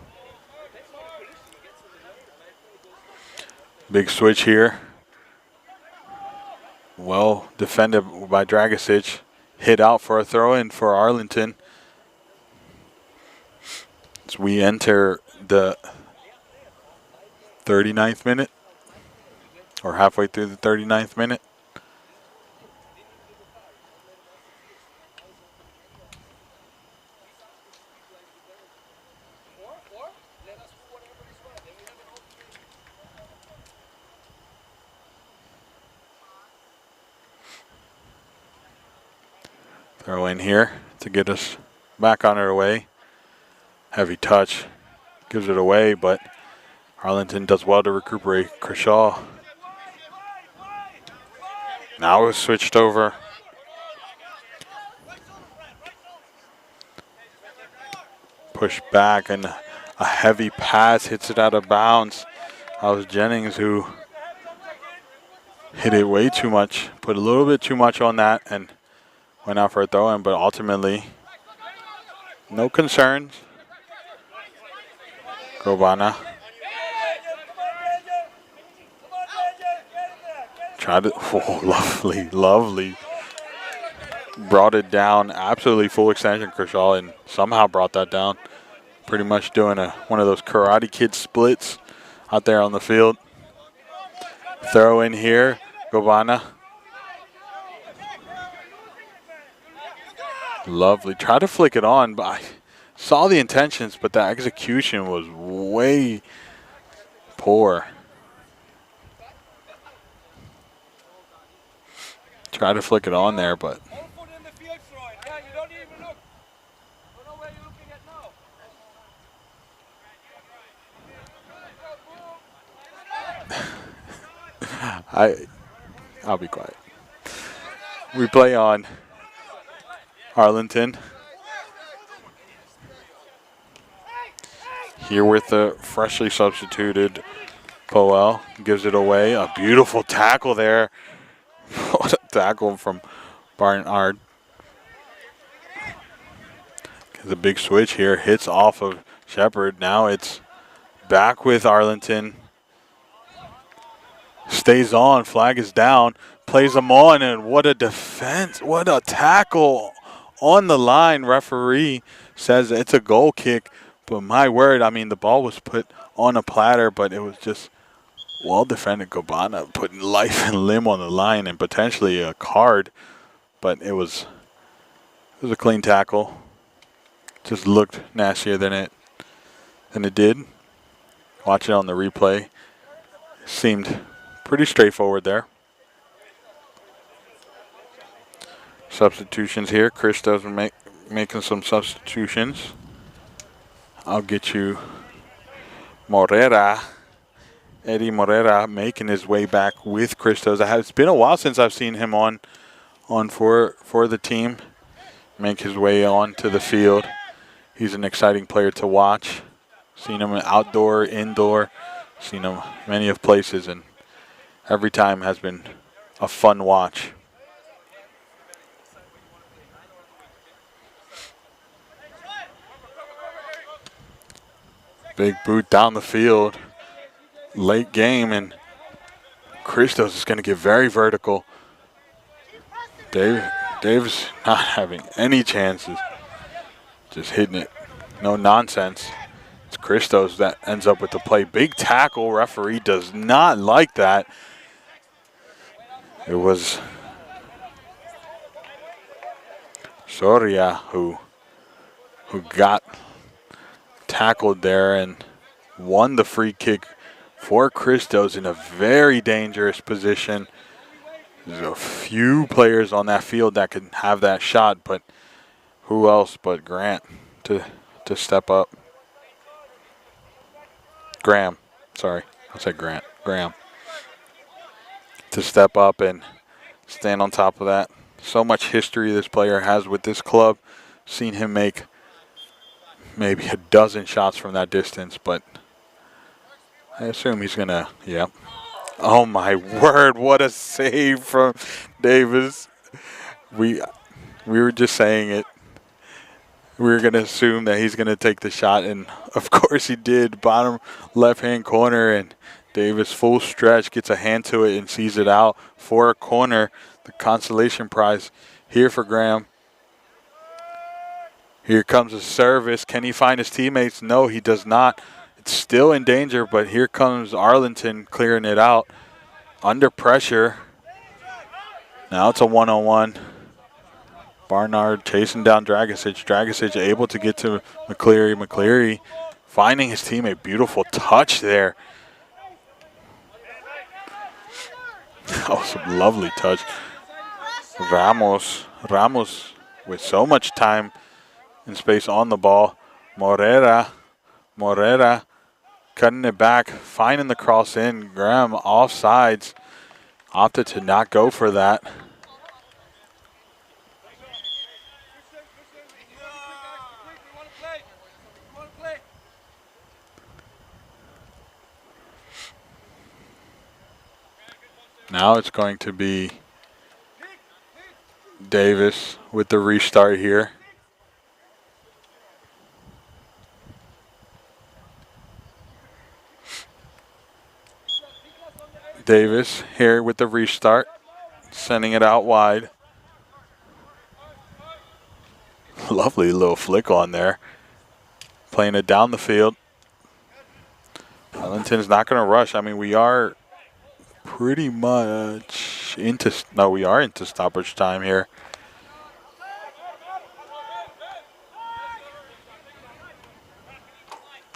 Big switch here. Well defended by Dragicic. Hit out for a throw-in for Arlington. As we enter the 39th minute, or halfway through the 39th minute. Throw in here to get us back on our way. Heavy touch, gives it away, but Arlington does well to recuperate. Kershaw. Now it's switched over. Push back and a heavy pass hits it out of bounds. That was Jennings who hit it way too much, put a little bit too much on that and went out for a throw-in, but ultimately no concerns. Gobana tried to, lovely. Brought it down, absolutely full extension Kershaw, and somehow brought that down. Pretty much doing one of those Karate Kid splits out there on the field. Throw in here, Gobana. Lovely. Tried to flick it on, but I saw the intentions, but the execution was way poor. Tried to flick it on there, but I'll be quiet. We play on Arlington. Here with the freshly substituted Powell. Gives it away. A beautiful tackle there. What a tackle from Barnard. The big switch here. Hits off of Shepard. Now it's back with Arlington. Stays on. Flag is down. Plays them on. And what a defense. What a tackle on the line. Referee says it's a goal kick. But my word, I mean, the ball was put on a platter, but it was just well-defended. Gobana putting life and limb on the line and potentially a card. But it was a clean tackle. Just looked nastier than it did. Watch it on the replay. Seemed pretty straightforward there. Substitutions here. Christos making some substitutions. I'll get you Morera. Eddie Morera making his way back with Christos. It's been a while since I've seen him on for the team. Make his way onto the field. He's an exciting player to watch. Seen him outdoor, indoor. Seen him many of places, and every time has been a fun watch. Big boot down the field. Late game, and Christos is going to get very vertical. Dave's not having any chances. Just hitting it. No nonsense. It's Christos that ends up with the play. Big tackle. Referee does not like that. It was Soria who got tackled there and won the free kick for Christos in a very dangerous position. There's a few players on that field that can have that shot, but who else but Grant to step up? Graham, sorry, I said Grant. Graham to step up and stand on top of that. So much history this player has with this club. Seen him make maybe a dozen shots from that distance, but I assume he's going to, yeah. Oh, my word, what a save from Davis. We were just saying it. We were going to assume that he's going to take the shot, and of course he did. Bottom left-hand corner, and Davis full stretch, gets a hand to it and sees it out for a corner. the consolation prize here for Graham. Here comes a service. Can he find his teammates? No, he does not. It's still in danger, but here comes Arlington clearing it out. Under pressure. Now it's a one-on-one. Barnard chasing down Dragicic. Dragicic able to get to McCleary. McCleary finding his teammate. Beautiful touch there. That was a lovely touch. Ramos with so much time and space on the ball. Morera cutting it back, finding the cross in. Graham offsides, opted to not go for that. Now it's going to be Davis with the restart here. Davis here with the restart, sending it out wide. Lovely little flick on there. Playing it down the field. Arlington's not going to rush. I mean, we are pretty much into, no, we are into stoppage time here.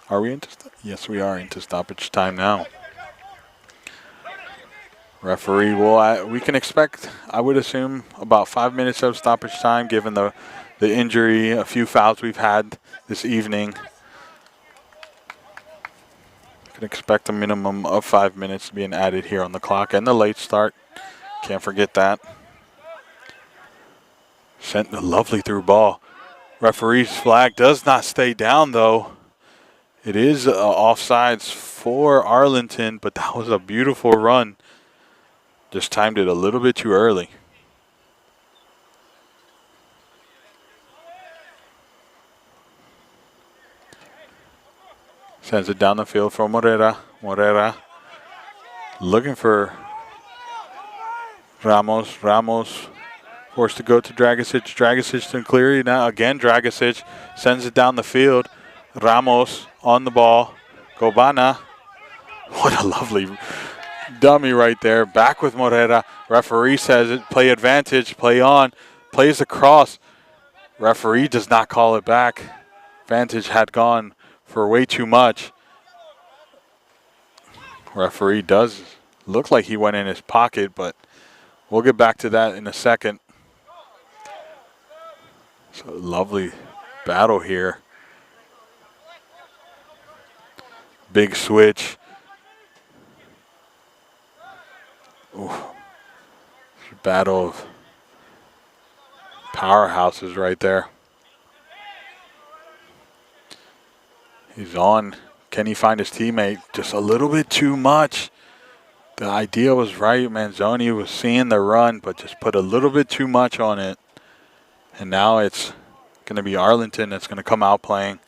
Are we into, yes, we are into stoppage time now. Referee will, we can expect, I would assume, about 5 minutes of stoppage time given the injury, a few fouls we've had this evening. Can expect a minimum of 5 minutes being added here on the clock and the late start. Can't forget that. Sent a lovely through ball. Referee's flag does not stay down though. It is offsides for Arlington, but that was a beautiful run. Just timed it a little bit too early. Sends it down the field for Morera. Morera looking for Ramos. Ramos forced to go to Dragicic. Dragicic to Cleary. Now again Dragicic sends it down the field. Ramos on the ball. Gobana. What a lovely dummy right there. Back with Morera. Referee says it. Play advantage. Play on. Plays across. Referee does not call it back. Advantage had gone for way too much. Referee does look like he went in his pocket, but we'll get back to that in a second. So lovely battle here. Big switch. Ooh. Battle of powerhouses right there. He's on. Can he find his teammate? Just a little bit too much. The idea was right. Manzoni was seeing the run, but just put a little bit too much on it. And now it's going to be Arlington that's going to come out playing.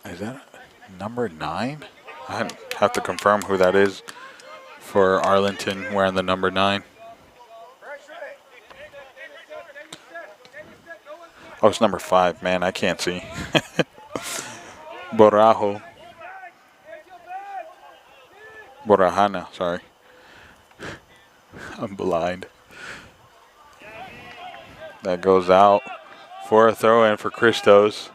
Is that number 9? I have to confirm who that is for Arlington wearing the number 9. Oh, it's number 5. Man, I can't see. Borrajo. Borrahana, sorry. I'm blind. That goes out for a throw-in for Christos.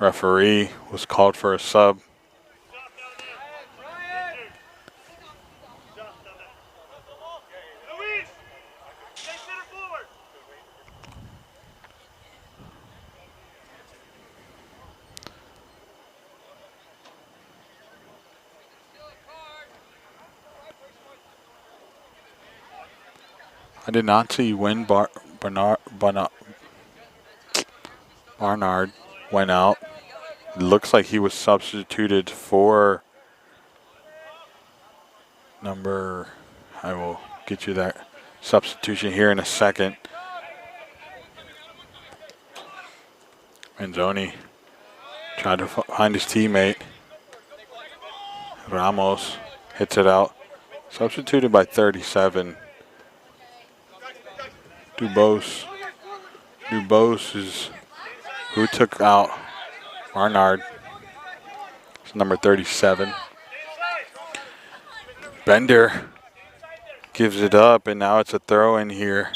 Referee was called for a sub. I did not see when Barnard went out. It looks like he was substituted for number, I will get you that Substitution here in a second. Manzoni tried to find his teammate. Ramos hits it out. Substituted by 37. Dubose. Dubose is who took out Barnard. It's number 37. Bender gives it up, and now it's a throw in here.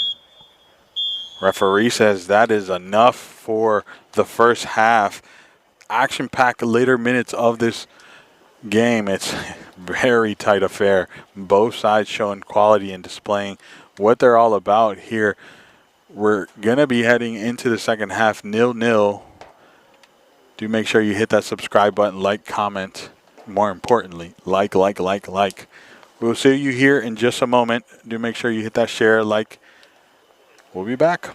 Referee says that is enough for the first half. Action-packed later minutes of this game. It's very tight affair. Both sides showing quality and displaying what they're all about here. We're going to be heading into the second half 0-0. Do make sure you hit that subscribe button, like, comment. More importantly, like. We'll see you here in just a moment. Do make sure you hit that share, like. We'll be back.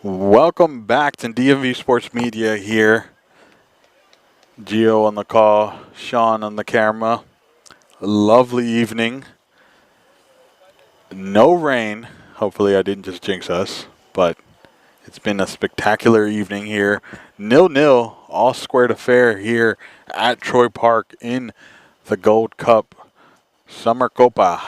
Welcome back to DMV Sports Media here. Gio on the call, Sean on the camera. Lovely evening. No rain. Hopefully I didn't just jinx us, but it's been a spectacular evening here. 0-0, all squared affair here at Troy Park in the Gold Cup Summer Copa.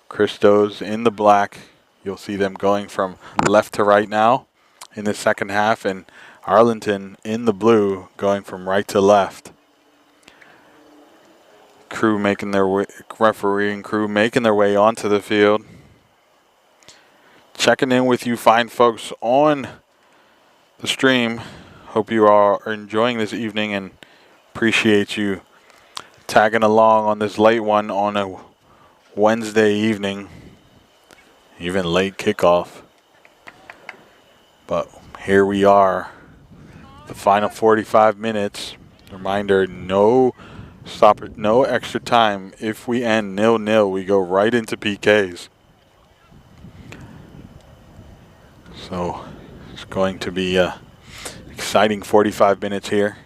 Christos in the black. You'll see them going from left to right now in the second half, and Arlington in the blue going from right to left. Crew making their way, refereeing crew making their way onto the field. Checking in with you fine folks on the stream. Hope you are enjoying this evening and appreciate you tagging along on this late one on a Wednesday evening, even late kickoff. But here we are, the final 45 minutes. Reminder, no no extra time. If we end 0-0, we go right into PKs. So it's going to be a exciting 45 minutes here.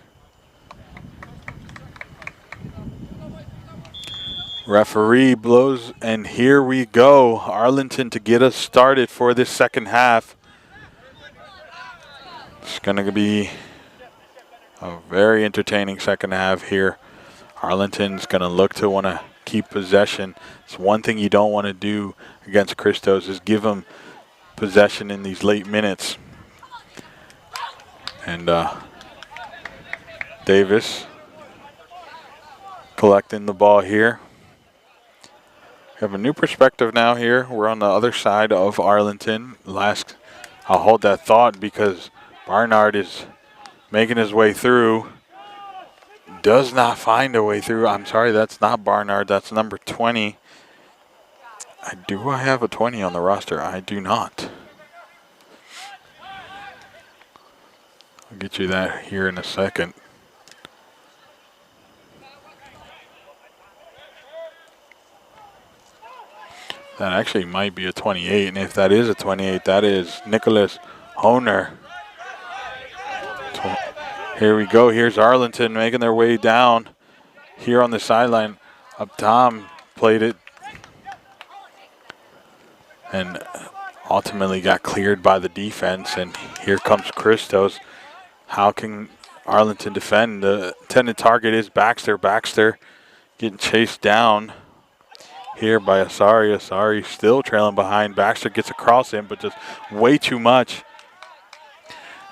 Referee blows, and here we go. Arlington to get us started for this second half. It's going to be a very entertaining second half here. Arlington's going to look to want to keep possession. It's one thing you don't want to do against Christos is give them possession in these late minutes. And Davis collecting the ball here. We have a new perspective now here. We're on the other side of Arlington. I'll hold that thought because Barnard is making his way through. Does not find a way through. I'm sorry, that's not Barnard. That's number 20. Do I have a 20 on the roster? I do not. I'll get you that here in a second. That actually might be a 28, and if that is a 28, that is Nicholas Honer. Here we go. Here's Arlington making their way down here on the sideline. Up Tom played it and ultimately got cleared by the defense. And here comes Christos. How can Arlington defend? The intended target is Baxter. Baxter getting chased down here by Asari. Asari still trailing behind. Baxter gets across him, but just way too much.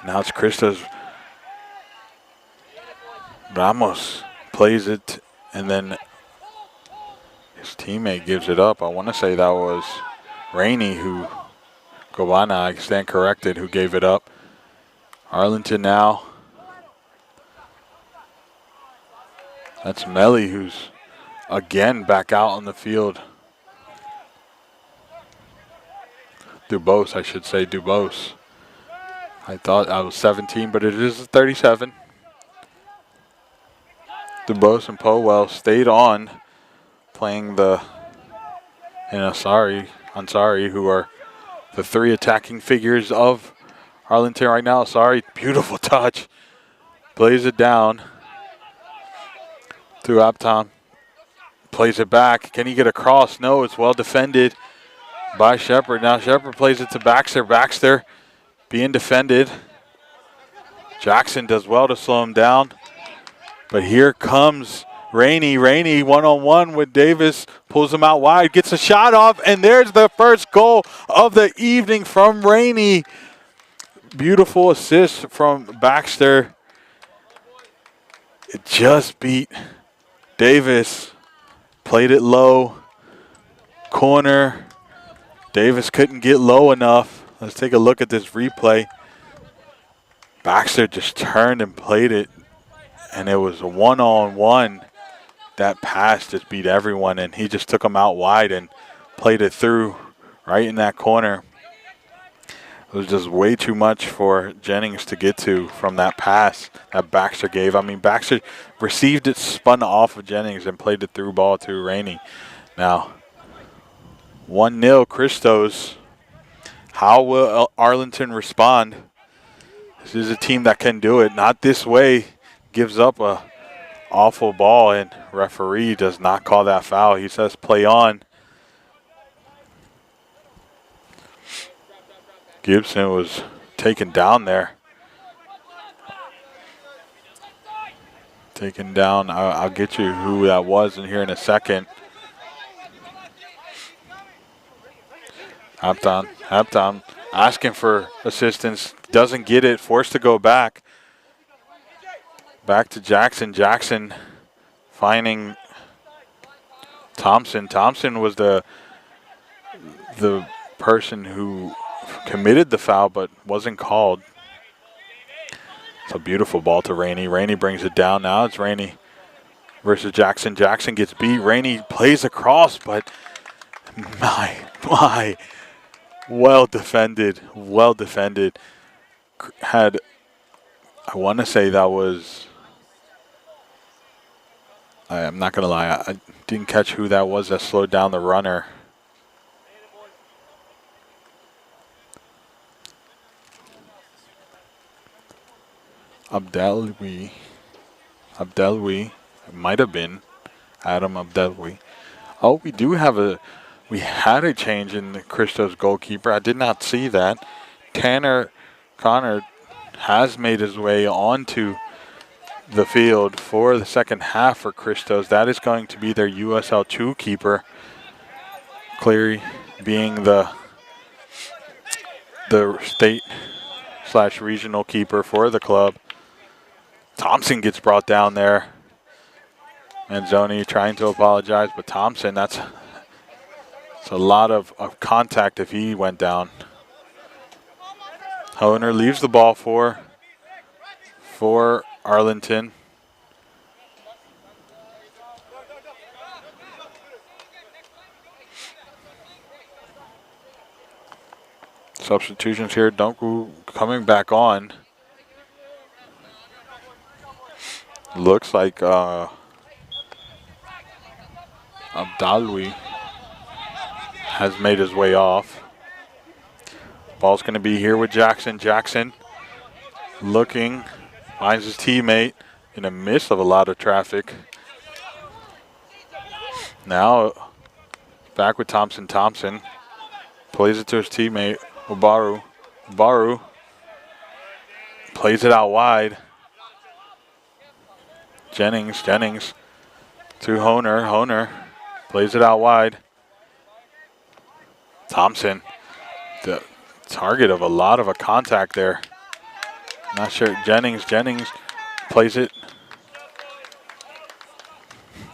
Now it's Christos. Ramos plays it, and then his teammate gives it up. I want to say that was Rainey Gobana, I stand corrected, who gave it up. Arlington now. That's Melly, who's again back out on the field. Dubose, I should say, Dubose. I thought I was 17, but it is 37. Dubose and Powell stayed on, playing and Ansari, who are the three attacking figures of Arlington right now. Ansari, beautiful touch, plays it down to Aptom, plays it back. Can he get across? No, it's well defended by Shepard. Now Shepard plays it to Baxter. Baxter being defended. Jackson does well to slow him down. But here comes Rainey. Rainey one-on-one with Davis. Pulls him out wide. Gets a shot off. And there's the first goal of the evening from Rainey. Beautiful assist from Baxter. It just beat Davis. Played it low. Corner. Davis couldn't get low enough. Let's take a look at this replay. Baxter just turned and played it. And it was a one-on-one. That pass just beat everyone, and he just took him out wide and played it through right in that corner. It was just way too much for Jennings to get to from that pass that Baxter gave. I mean, Baxter received it, spun off of Jennings, and played the through ball to Rainey. Now, 1-0 Christos. How will Arlington respond? This is a team that can do it. Not this way. Gives up a awful ball, and referee does not call that foul. He says play on. Gibson was taken down there. Taken down. I'll get you who that was in here in a second. Halftime. Asking for assistance. Doesn't get it. Forced to go back. Back to Jackson. Jackson finding Thompson. Thompson was the person who committed the foul but wasn't called. It's a beautiful ball to Rainey. Rainey brings it down. Now it's Rainey versus Jackson. Jackson gets beat. Rainey plays across, but my. Well defended. Well defended. I want to say that was, I'm not going to lie, I didn't catch who that was that slowed down the runner. Abdelwi. It might have been Adam Abdelwi. Oh, we had a change in the Christos goalkeeper. I did not see that. Tanner Connor has made his way onto the field for the second half for Christos. That is going to be their USL 2 keeper. Cleary being the state/regional keeper for the club. Thompson gets brought down there. Manzoni trying to apologize, but Thompson, that's a lot of contact if he went down. Honer leaves the ball for Arlington. Substitutions here. Dunku coming back on. Looks like Abdalwi has made his way off. Ball's going to be here with Jackson. Jackson looking, finds his teammate in the midst of a lot of traffic. Now back with Thompson. Thompson plays it to his teammate, Ubaru. Ubaru plays it out wide. Jennings to Honer. Honer plays it out wide. Thompson, the target of a lot of a contact there. Not sure. Jennings plays it.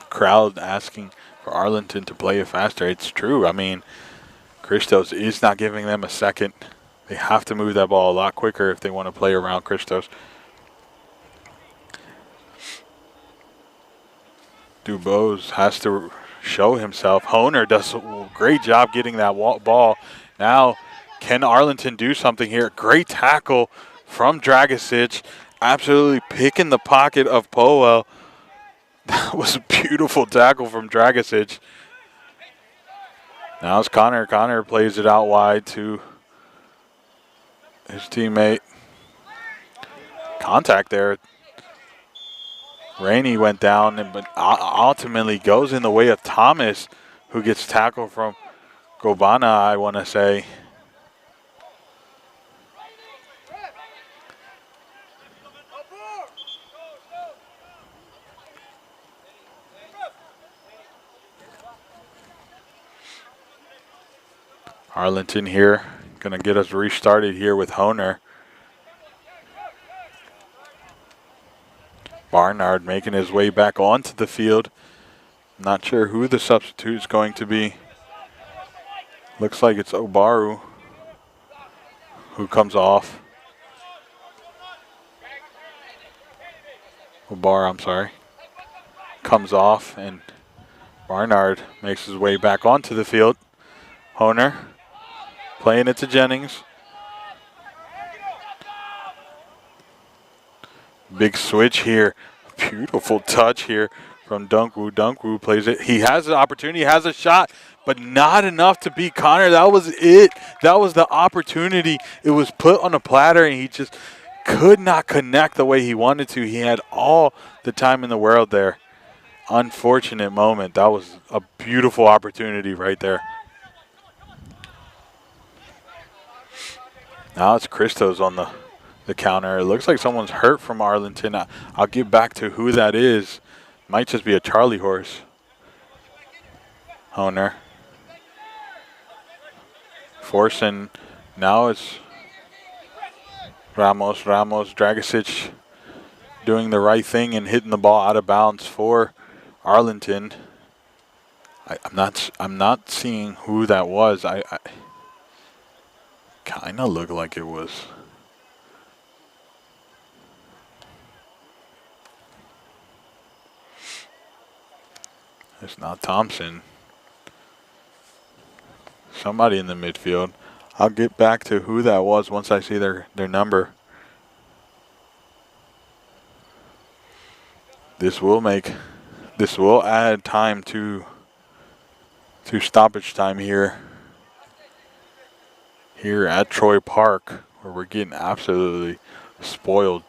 Crowd asking for Arlington to play it faster. It's true. I mean, Christos is not giving them a second. They have to move that ball a lot quicker if they want to play around Christos. Dubose has to show himself. Honer does a great job getting that ball. Now, can Arlington do something here? Great tackle from Dragicic. Absolutely picking the pocket of Powell. That was a beautiful tackle from Dragicic. Now it's Connor. Connor plays it out wide to his teammate. Contact there. Rainey went down, but ultimately goes in the way of Thomas, who gets tackled from Gobana, I want to say. Arlington here, going to get us restarted here with Honer. Barnard making his way back onto the field. Not sure who the substitute is going to be. Looks like it's Obaru who comes off. Obar, I'm sorry. Comes off, and Barnard makes his way back onto the field. Honer playing it to Jennings. Big switch here. Beautiful touch here from Dunku. Dunku plays it. He has an opportunity, has a shot. but not enough to beat Connor. That was it. That was the opportunity. It was put on a platter, and he just could not connect the way he wanted to. He had all the time in the world there. Unfortunate moment. That was a beautiful opportunity right there. Now it's Christos on the counter. It looks like someone's hurt from Arlington. I'll get back to who that is. Might just be a Charlie horse. Honer. Forcing. Now it's Ramos, Dragicic doing the right thing and hitting the ball out of bounds for Arlington. I'm not seeing who that was. I kind of looked like it was. It's not Thompson. Somebody in the midfield. I'll get back to who that was once I see their number. This will add time to stoppage time here at Troy Park, where we're getting absolutely spoiled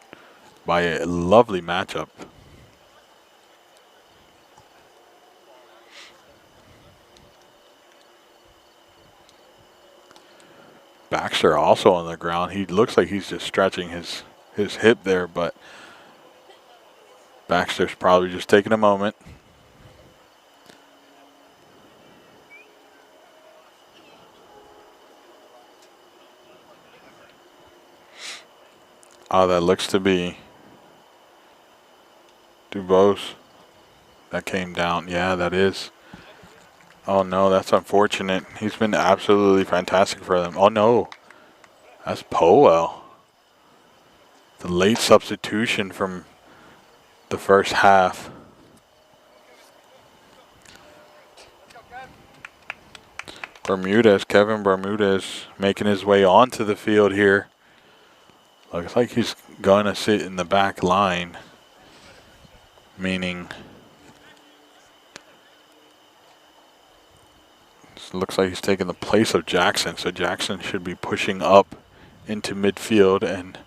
by a lovely matchup. Baxter also on the ground. He looks like he's just stretching his hip there, but Baxter's probably just taking a moment. Oh, that looks to be Dubose. That came down. Yeah, that is. Oh, no, that's unfortunate. He's been absolutely fantastic for them. Oh, no. That's Powell. The late substitution from the first half. Kevin Bermudez making his way onto the field here. Looks like he's going to sit in the back line, meaning looks like he's taking the place of Jackson, so Jackson should be pushing up into midfield and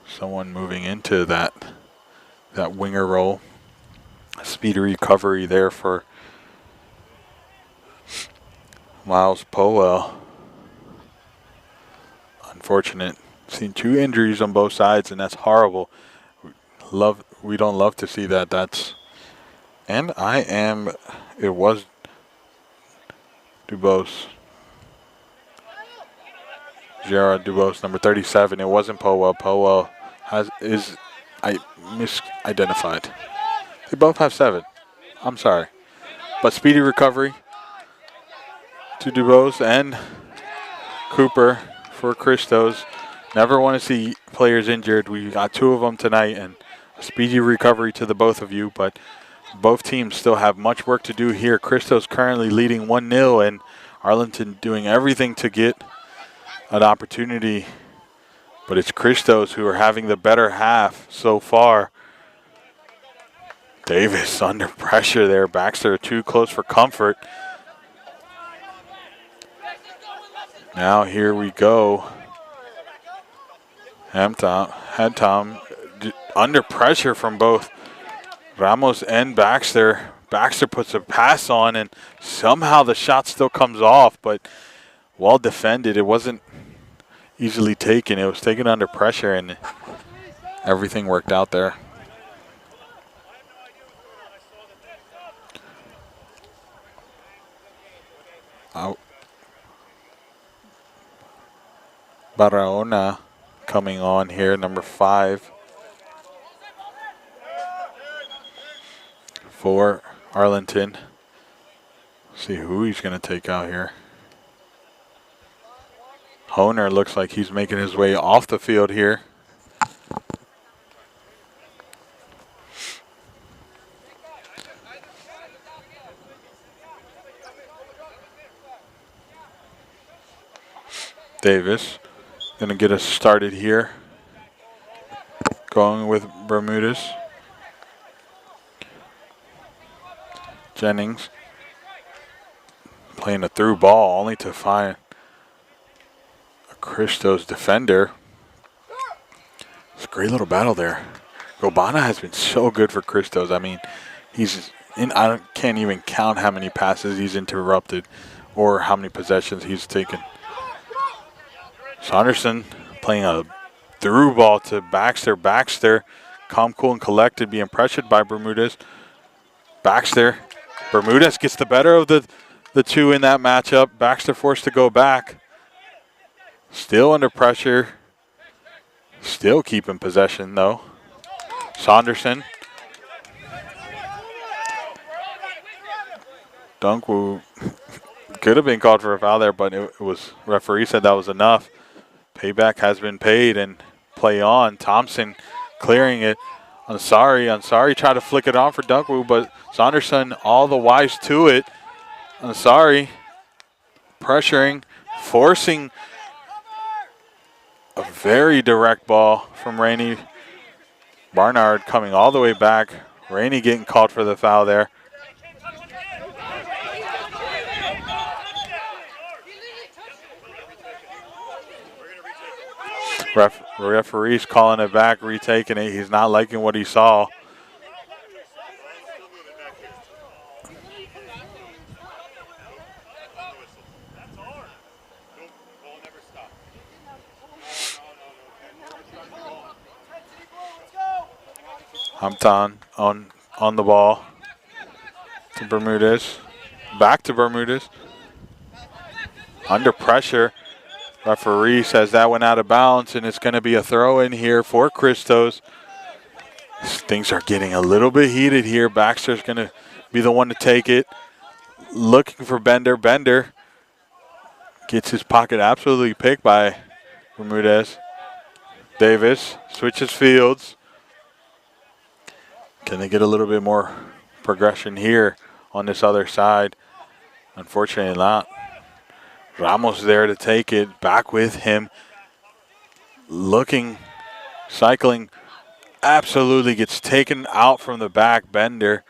someone moving into that winger role. A speedy recovery there for Miles Powell. Unfortunate. Seen 2 injuries on both sides, and that's horrible. We don't love to see that. It was Dubose. Gerard Dubose, number 37. It wasn't Powell. Powell I misidentified. They both have 7. I'm sorry. But speedy recovery to Dubose and Cooper for Christos. Never want to see players injured. We got 2 of them tonight, and a speedy recovery to the both of you, but both teams still have much work to do here. Christos currently leading 1-0, and Arlington doing everything to get an opportunity. But it's Christos who are having the better half so far. Davis under pressure there. Baxter too close for comfort. Now here we go. Tom under pressure from both Ramos and Baxter. Baxter puts a pass on, and somehow the shot still comes off, but well defended. It wasn't easily taken. It was taken under pressure, and everything worked out there. Out. Barahona coming on here, number 5 for Arlington. See who he's going to take out here. Honer looks like he's making his way off the field here. Davis going to get us started here. Going with Bermudez. Jennings Playing a through ball only to find a Christos defender. It's a great little battle there. Robana has been so good for Christos. I mean, he's in. Can't even count how many passes he's interrupted or how many possessions he's taken. Saunderson playing a through ball to Baxter. Baxter, calm, cool, and collected, being pressured by Bermudez. Baxter. Bermudez gets the better of the two in that matchup. Baxter forced to go back. Still under pressure. Still keeping possession, though. Saunderson. Dunkwu could have been called for a foul there, but it was referee said that was enough. Payback has been paid and play on. Thompson clearing it. Ansari tried to flick it on for Dunkwu, but Saunderson all the wise to it. Ansari pressuring, forcing a very direct ball from Rainey. Barnard coming all the way back. Rainey getting called for the foul there. Referee's calling it back, retaking it. He's not liking what he saw. Hampton on the ball to Bermudez. Back to Bermudez. Under pressure. Referee says that went out of bounds, and it's going to be a throw in here for Christos. Things are getting a little bit heated here. Baxter's going to be the one to take it. Looking for Bender. Bender gets his pocket absolutely picked by Bermudez. Davis switches fields. Can they get a little bit more progression here on this other side? Unfortunately not. Ramos there to take it. Back with him. Looking, cycling. Absolutely gets taken out from the back. Bender.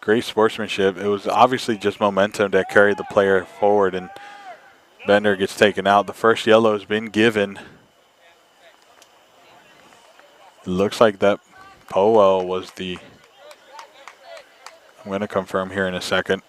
Great sportsmanship. It was obviously just momentum that carried the player forward, and Bender gets taken out. The first yellow has been given. It looks like that Powell was the, I'm going to confirm here in a second.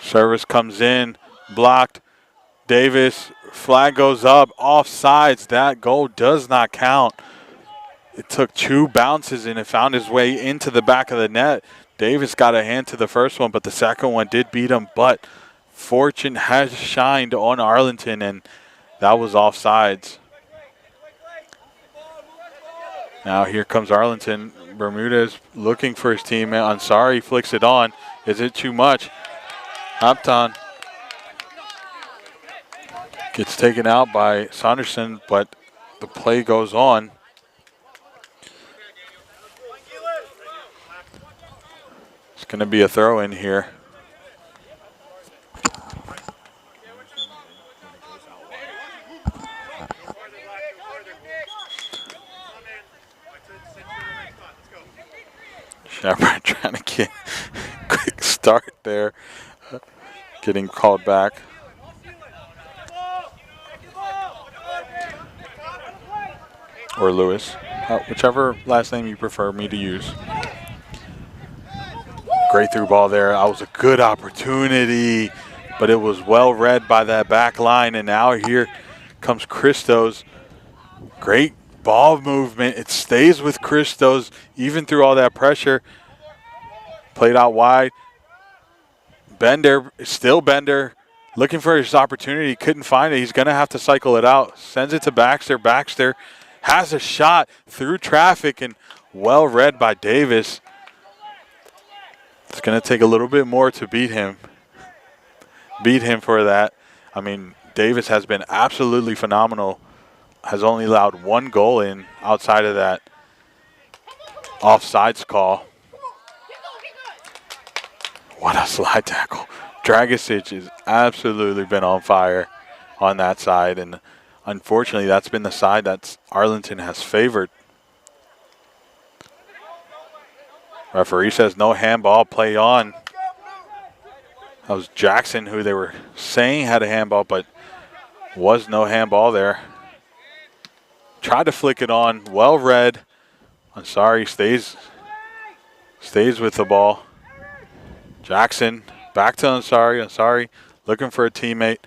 Service comes in, blocked. Davis, flag goes up, offsides. That goal does not count. It took two bounces and it found his way into the back of the net. Davis got a hand to the first one, but the second one did beat him. But fortune has shined on Arlington, and that was offsides. Now here comes Arlington. Bermudez looking for his teammate. Ansari flicks it on. Is it too much? Hampton gets taken out by Saunderson, but the play goes on. It's going to be a throw in here. Shepard trying to get a quick start there. Getting called back. Or Lewis. Whichever last name you prefer me to use. Great through ball there. That was a good opportunity, but it was well read by that back line. And now here comes Christos. Great ball movement. It stays with Christos even through all that pressure. Played out wide. Bender, still Bender, looking for his opportunity. Couldn't find it. He's going to have to cycle it out. Sends it to Baxter. Baxter has a shot through traffic and well read by Davis. It's going to take a little bit more to beat him. beat him for that. I mean, Davis has been absolutely phenomenal. Has only allowed 1 goal in outside of that offsides call. What a slide tackle. Dragicic has absolutely been on fire on that side, and unfortunately that's been the side that Arlington has favored. Referee says no handball, play on. That was Jackson who they were saying had a handball, but was no handball there. Tried to flick it on, well read. Ansari stays with the ball. Jackson back to Ansari. Ansari looking for a teammate.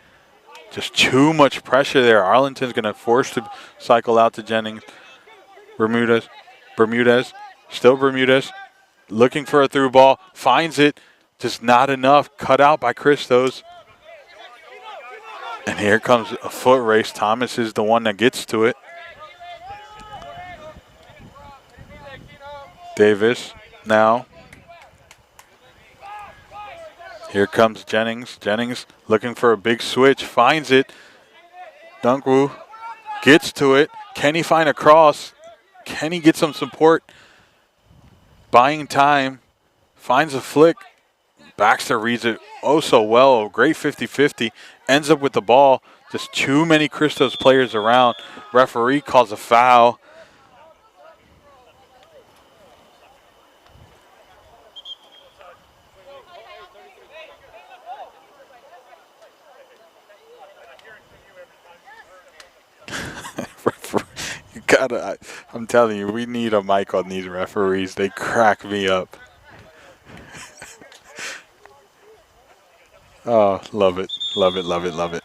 Just too much pressure there. Arlington's going to force to cycle out to Jennings. Bermudez. Still Bermudez. Looking for a through ball. Finds it. Just not enough. Cut out by Christos. And here comes a foot race. Thomas is the one that gets to it. Davis now. Here comes Jennings. Jennings looking for a big switch. Finds it. Dunkwu gets to it. Can he find a cross? Can he get some support? Buying time. Finds a flick. Baxter reads it oh so well. Great 50-50. Ends up with the ball. Just too many Christos players around. Referee calls a foul. I'm telling you, we need a mic on these referees. They crack me up. Oh, love it. Love it, love it, love it.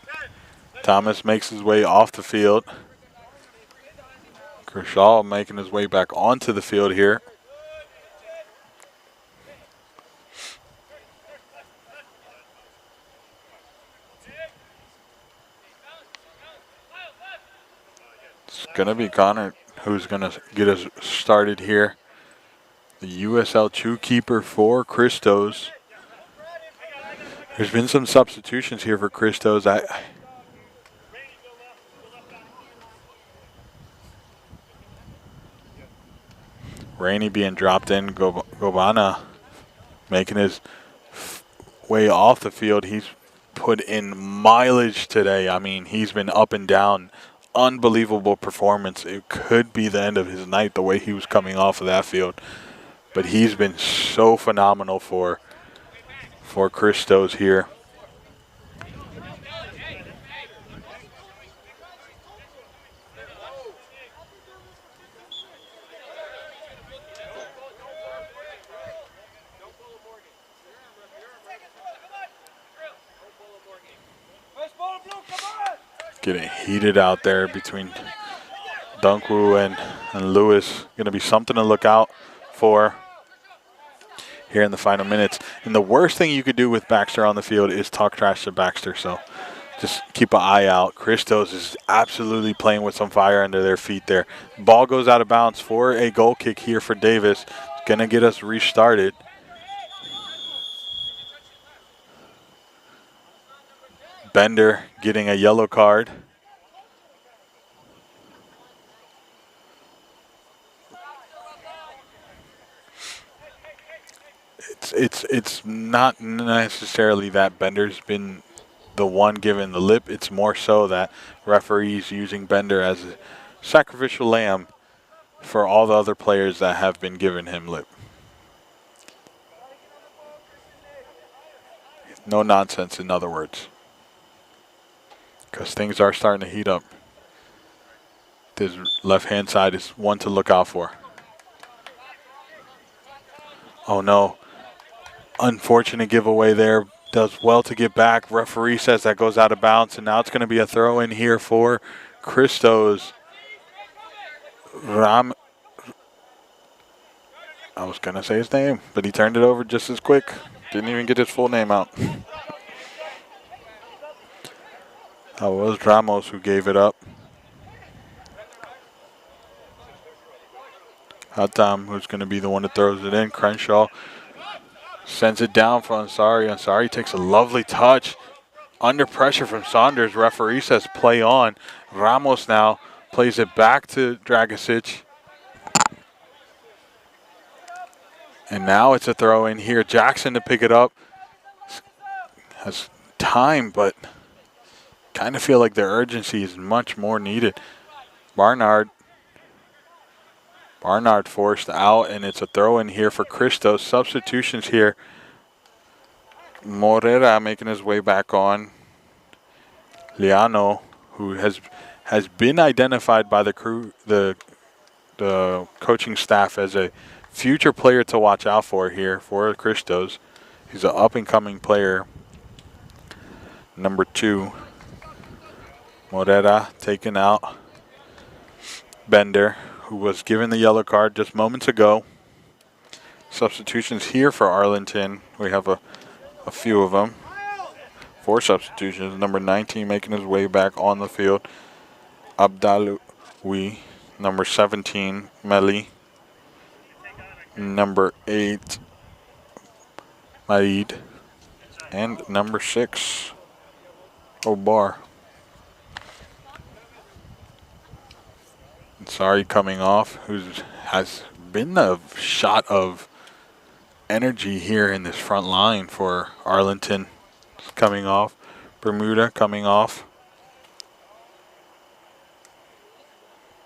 Thomas makes his way off the field. Kershaw making his way back onto the field here. It's going to be Connor who's going to get us started here. The USL 2 keeper for Christos. There's been some substitutions here for Christos. Rainey being dropped in. Gobana making his way off the field. He's put in mileage today. I mean, he's been up and down. Unbelievable performance. It could be the end of his night the way he was coming off of that field. But he's been so phenomenal for Christos here. Getting heated out there between Dunkwu and Lewis. Going to be something to look out for here in the final minutes. And the worst thing you could do with Baxter on the field is talk trash to Baxter. So just keep an eye out. Christos is absolutely playing with some fire under their feet there. Ball goes out of bounds for a goal kick here for Davis. Going to get us restarted. Bender getting a yellow card. It's not necessarily that Bender's been the one given the lip. It's more so that referees using Bender as a sacrificial lamb for all the other players that have been giving him lip. No nonsense, in other words. Because things are starting to heat up. This left-hand side is one to look out for. Oh, no. Unfortunate giveaway there. Does well to get back. Referee says that goes out of bounds, and now it's going to be a throw in here for Christos. I was going to say his name, but he turned it over just as quick. Didn't even get his full name out. That was Ramos who gave it up. Hatam, who's going to be the one that throws it in. Crenshaw sends it down for Ansari. Ansari takes a lovely touch. under pressure from Saunders. Referee says play on. Ramos now plays it back to Dragicic. And now it's a throw in here. Jackson to pick it up. Has time, but kind of feel like their urgency is much more needed. Barnard forced out, and it's a throw in here for Christos. Substitutions here. Morera making his way back on. Liano, who has been identified by the crew, the coaching staff as a future player to watch out for here for Christos. He's an up-and-coming player. Number 2, Morera taken out. Bender, who was given the yellow card just moments ago. Substitutions here for Arlington. We have a few of them. 4 substitutions. Number 19 making his way back on the field. Abdaloui. Number 17, Meli. Number 8, Maid. And number 6, Obar. Sorry coming off, who has been a shot of energy here in this front line for Arlington. Coming off. Bermuda coming off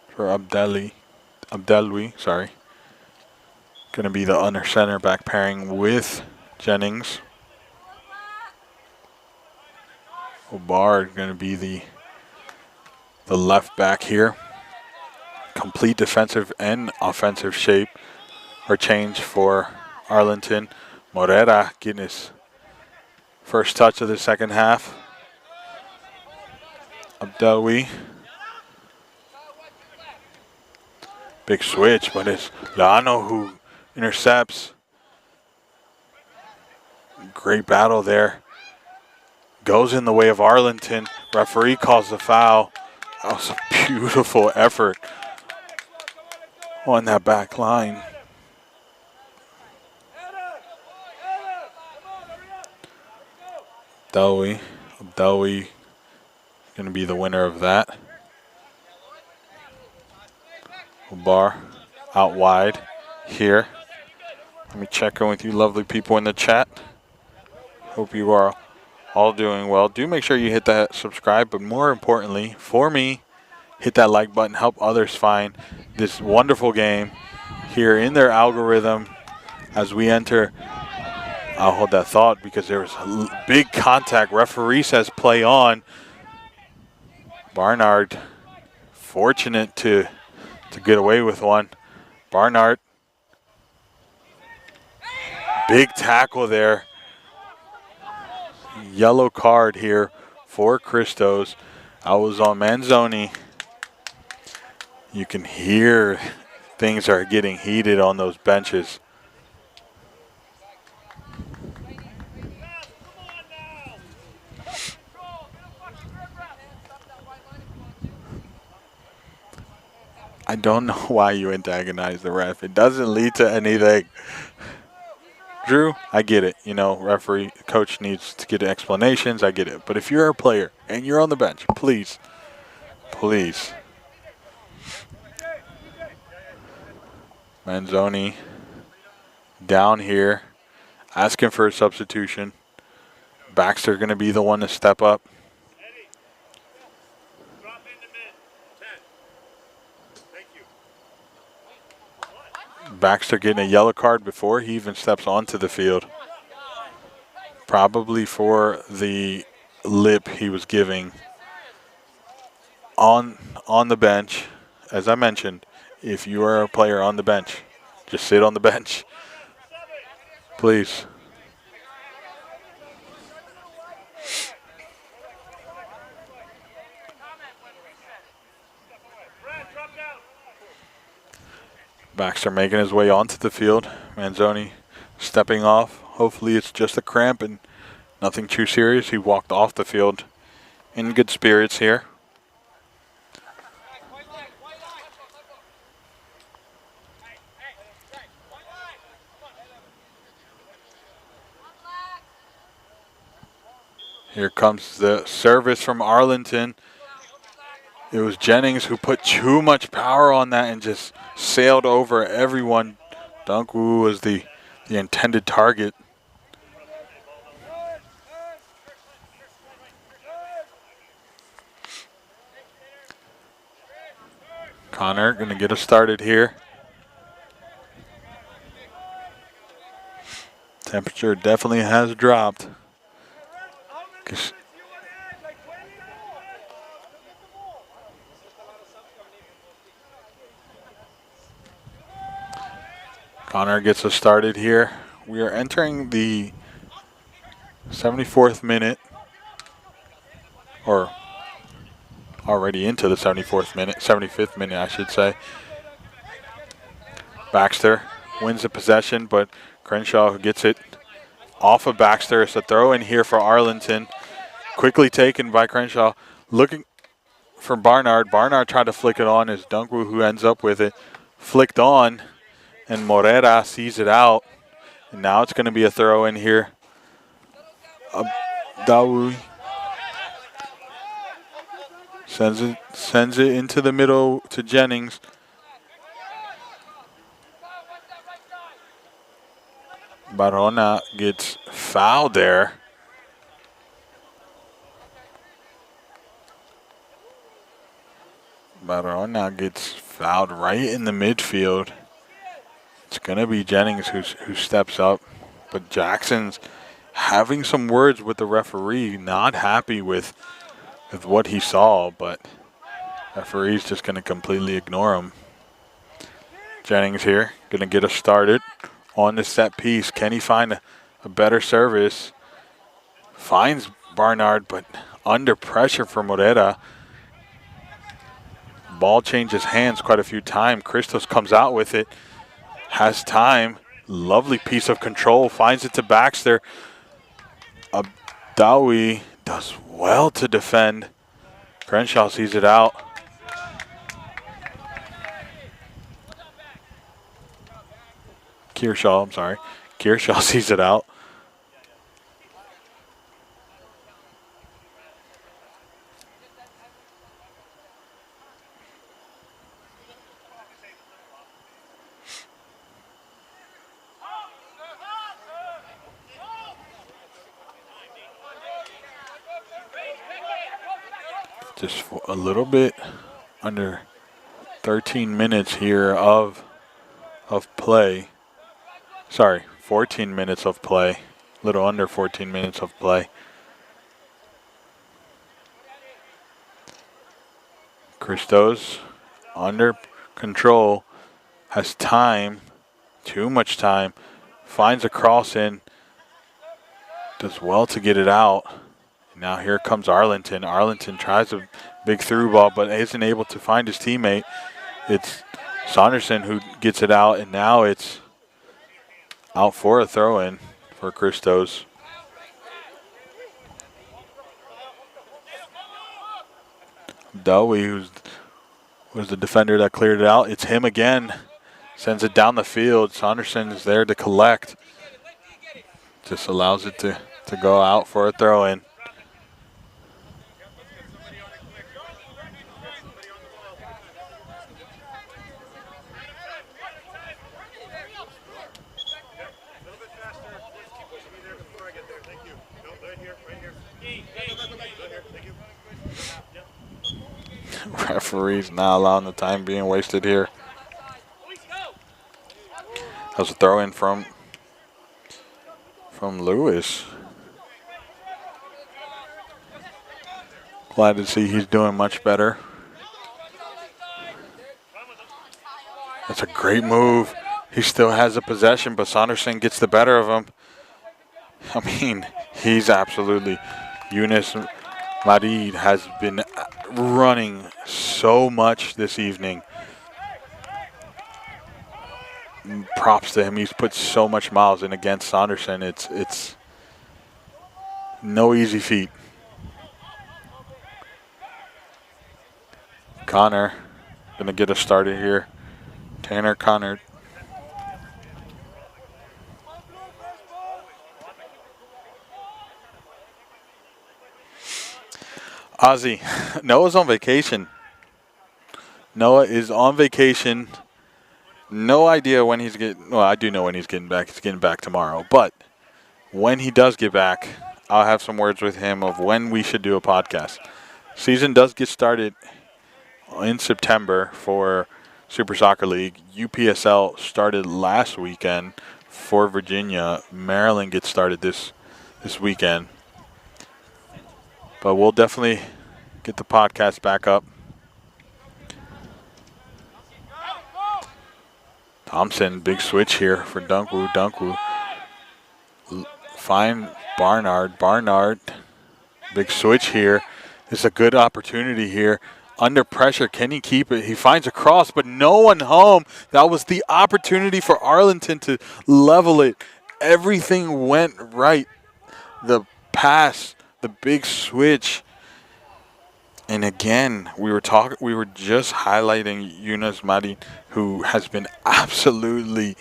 for Abdaloui, sorry. Going to be the under center back pairing with Jennings. Obar going to be the left back here. Complete defensive and offensive shape or change for Arlington. Morera getting his first touch of the second half. Abdaloui. Big switch, but it's Lano who intercepts. Great battle there. Goes in the way of Arlington. Referee calls the foul. That was a beautiful effort on that back line. Abdaloui going to be the winner of that. Bar out wide here. Let me check in with you lovely people in the chat. Hope you are all doing well. Do make sure you hit that subscribe, but more importantly, for me, hit that like button. Help others find this wonderful game here in their algorithm as we enter. I'll hold that thought because there was a big contact. Referee says play on. Barnard fortunate to get away with one. Barnard. Big tackle there. Yellow card here for Christos. I was on Manzoni. You can hear things are getting heated on those benches. I don't know why you antagonize the ref. It doesn't lead to anything. Drew, I get it. You know, referee, coach needs to get explanations. I get it. But if you're a player and you're on the bench, please, please. Manzoni down here, asking for a substitution. Baxter going to be the one to step up. Baxter getting a yellow card before he even steps onto the field. Probably for the lip he was giving on the bench. As I mentioned, if you are a player on the bench, just sit on the bench, please. Baxter making his way onto the field. Manzoni stepping off. Hopefully it's just a cramp and nothing too serious. He walked off the field in good spirits here. Here comes the service from Arlington. It was Jennings who put too much power on that and just sailed over everyone. Dunkwu was the intended target. Connor going to get us started here. Temperature definitely has dropped. Connor gets us started here. We are entering the 74th minute, or already into the 74th minute, 75th minute, I should say. Baxter wins the possession, but Crenshaw gets it off of Baxter. It's a throw in here for Arlington. Quickly taken by Crenshaw. Looking for Barnard. Barnard tried to flick it on. It's Dunkwu who ends up with it. Flicked on, and Morera sees it out. And now it's going to be a throw in here. Dawi sends it into the middle to Jennings. Barona gets fouled there. Barona gets fouled right in the midfield. It's going to be Jennings who steps up. But Jackson's having some words with the referee, not happy with what he saw, but referee's just going to completely ignore him. Jennings here, going to get us started on the set piece. Can he find a better service? Finds Barnard, but under pressure for Morera. Ball changes hands quite a few times. Christos comes out with it, has time. Lovely piece of control, finds it to Baxter. Abdawi does well to defend. Crenshaw sees it out. Kearshaw sees it out. Just a little bit under 13 minutes here of play. Sorry, 14 minutes of play. A little under 14 minutes of play. Christos under control, has time, too much time, finds a cross in, does well to get it out. Now here comes Arlington. Arlington tries a big through ball, but isn't able to find his teammate. It's Saunderson who gets it out, and now it's out for a throw-in for Christos. Dowie, who was the defender that cleared it out, it's him again. Sends it down the field. Saunderson is there to collect. Just allows it to go out for a throw-in. Referee's not allowing the time being wasted here. That was a throw-in from Lewis. Glad to see he's doing much better. That's a great move. He still has the possession, but Saunderson gets the better of him. I mean, he's absolutely... Yunus Madid has been running so much this evening. Props to him. He's put so much miles in against Saunderson. It's no easy feat. Connor going to get us started here. Tanner Connor. Ozzy, Noah's on vacation. Noah is on vacation. No idea when he's getting. Well, I do know when he's getting back. He's getting back tomorrow. But when he does get back, I'll have some words with him of when we should do a podcast. Season does get started in September for Super Soccer League. UPSL started last weekend for Virginia. Maryland gets started this weekend. But we'll definitely get the podcast back up. Thompson, big switch here for Dunkwu. Dunkwu. Fine Barnard. Barnard, big switch here. It's a good opportunity here. Under pressure, can he keep it? He finds a cross, but no one home. That was the opportunity for Arlington to level it. Everything went right. The pass, the big switch. And again, we were just highlighting Yunus Madi, who has been absolutely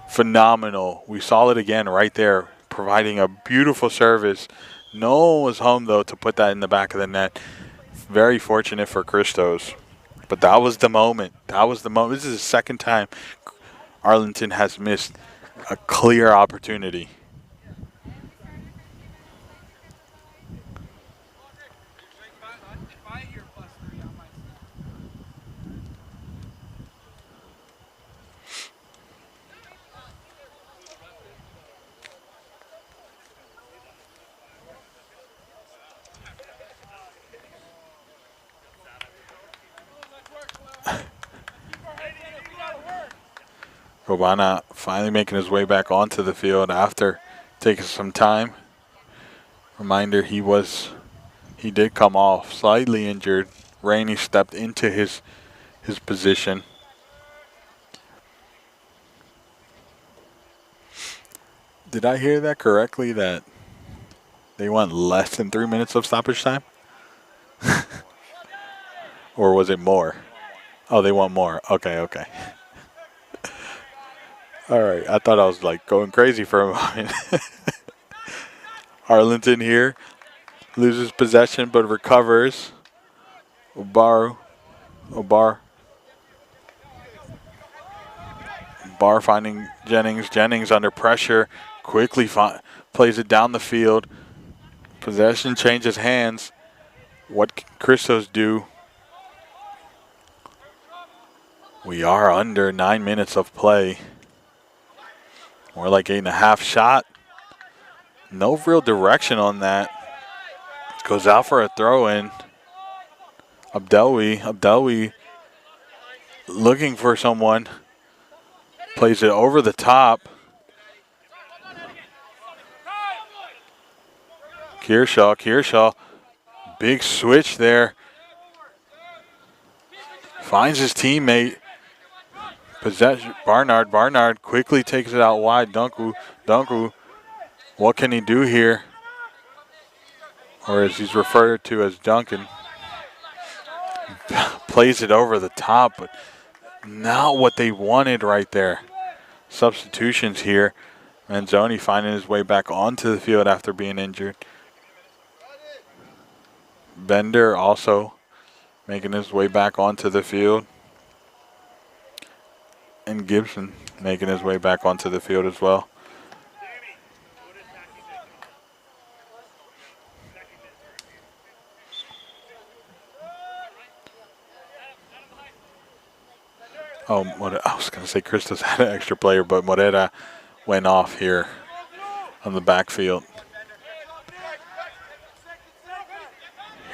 phenomenal. We saw it again right there, providing a beautiful service. No one was home, though, to put that in the back of the net. Very fortunate for Christos. But that was the moment. This is the second time Arlington has missed a clear opportunity. Robana finally making his way back onto the field after taking some time. Reminder, he did come off slightly injured. Rainey stepped into his position. Did I hear that correctly, that they want less than 3 minutes of stoppage time? Or was it more? Oh, they want more. Okay. All right, I thought I was like going crazy for a moment. Arlington here loses possession but recovers. Obar finding Jennings. Jennings under pressure quickly plays it down the field. Possession changes hands. What can Christos do? We are under 9 minutes of play. More like 8.5 shot. No real direction on that. Goes out for a throw-in. Abdelwi looking for someone. Plays it over the top. Kearshaw. Big switch there. Finds his teammate. Possession. Barnard quickly takes it out wide. Dunkwu. What can he do here? Or as he's referred to as Duncan. Plays it over the top, but not what they wanted right there. Substitutions here. Manzoni finding his way back onto the field after being injured. Bender also making his way back onto the field. And Gibson making his way back onto the field as well. Oh, I was going to say Christos had an extra player, but Morera went off here on the backfield.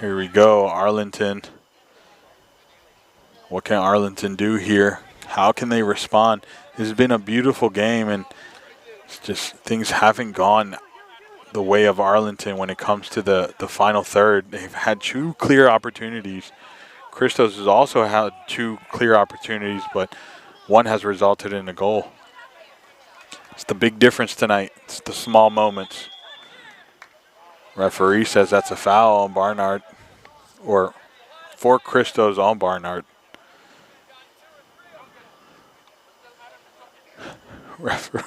Here we go, Arlington. What can Arlington do here? How can they respond? This has been a beautiful game, and it's just things haven't gone the way of Arlington when it comes to the final third. They've had 2 clear opportunities. Christos has also had 2 clear opportunities, but one has resulted in a goal. It's the big difference tonight. It's the small moments. Referee says that's a foul on Barnard, or for Christos on Barnard. Referee.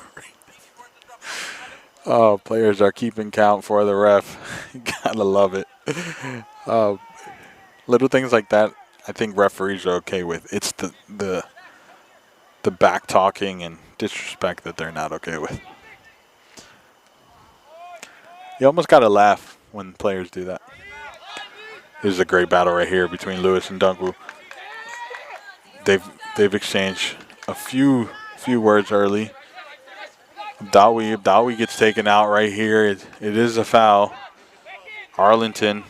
Oh, players are keeping count for the ref. Gotta love it. Uh, little things like that, I think referees are okay with. It's the back talking and disrespect that they're not okay with. You almost gotta laugh when players do that. This is a great battle right here between Lewis and Dungu. They've exchanged a few words early. Abdawi gets taken out right here. It is a foul. Arlington.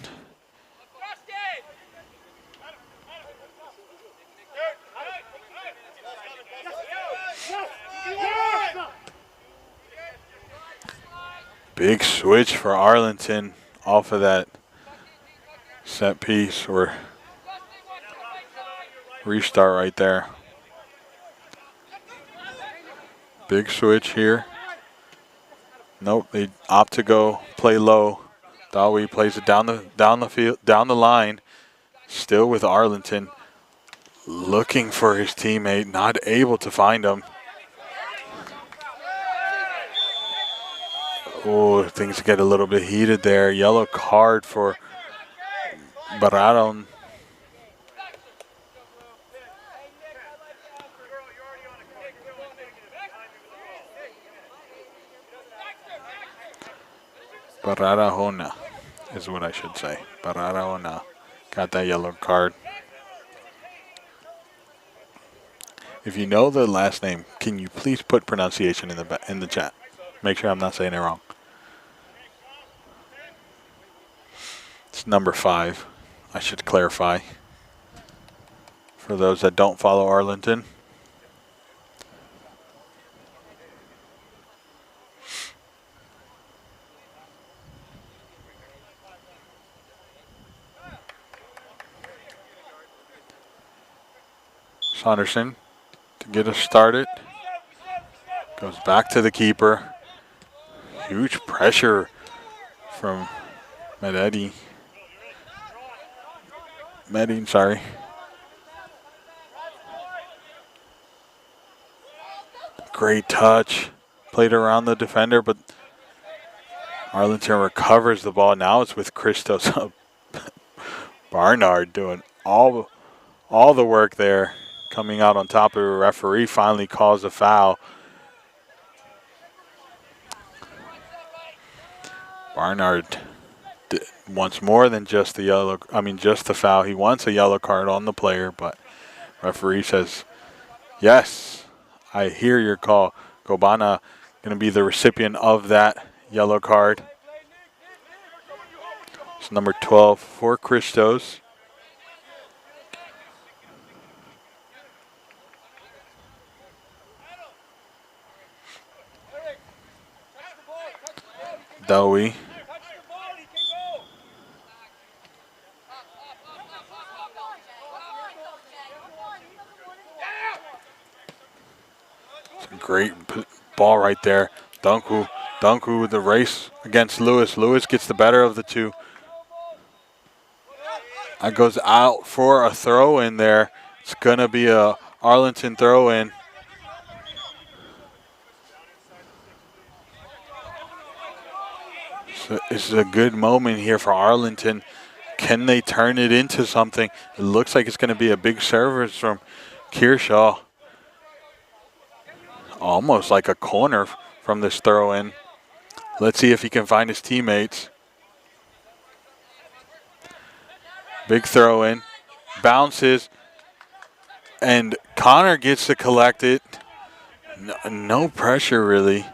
Big switch for Arlington off of that set piece or restart right there. Big switch here. Nope, they opt to go play low. Dawi plays it down the field, down the line. Still with Arlington, looking for his teammate, not able to find him. Oh, things get a little bit heated there. Yellow card for Baradon. Baradahona is what I should say. Baradahona got that yellow card. If you know the last name, can you please put pronunciation in the chat? Make sure I'm not saying it wrong. It's number 5. I should clarify for those that don't follow Arlington. Saunderson to get us started. Goes back to the keeper. Huge pressure from Medellin, sorry. Great touch. Played around the defender, but Arlington recovers the ball. Now it's with Christos. Barnard doing all the work there. Coming out on top of a referee, finally calls a foul. Barnard wants more than just just the foul. He wants a yellow card on the player, but referee says, yes, I hear your call. Gobana going to be the recipient of that yellow card. It's number 12 for Christos. Dawi. It's a great ball right there. Dunku with the race against Lewis. Lewis gets the better of the two. That goes out for a throw in there. It's going to be a Arlington throw in. So this is a good moment here for Arlington. Can they turn it into something? It looks like it's going to be a big service from Kearshaw. Almost like a corner from this throw in. Let's see if he can find his teammates. Big throw in. Bounces. And Connor gets to collect it. No pressure really.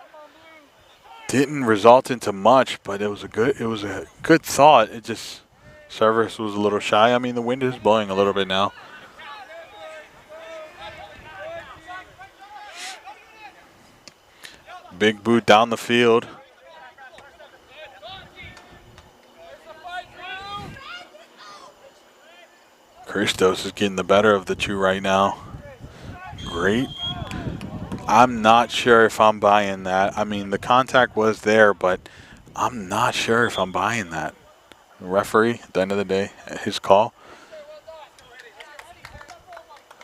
Didn't result into much, but it was a good thought. It just service was a little shy. I mean, the wind is blowing a little bit now. Big boot down the field. Christos is getting the better of the two right now. Great. I'm not sure if I'm buying that. I mean, the contact was there, but I'm not sure if I'm buying that. The referee, at the end of the day, his call.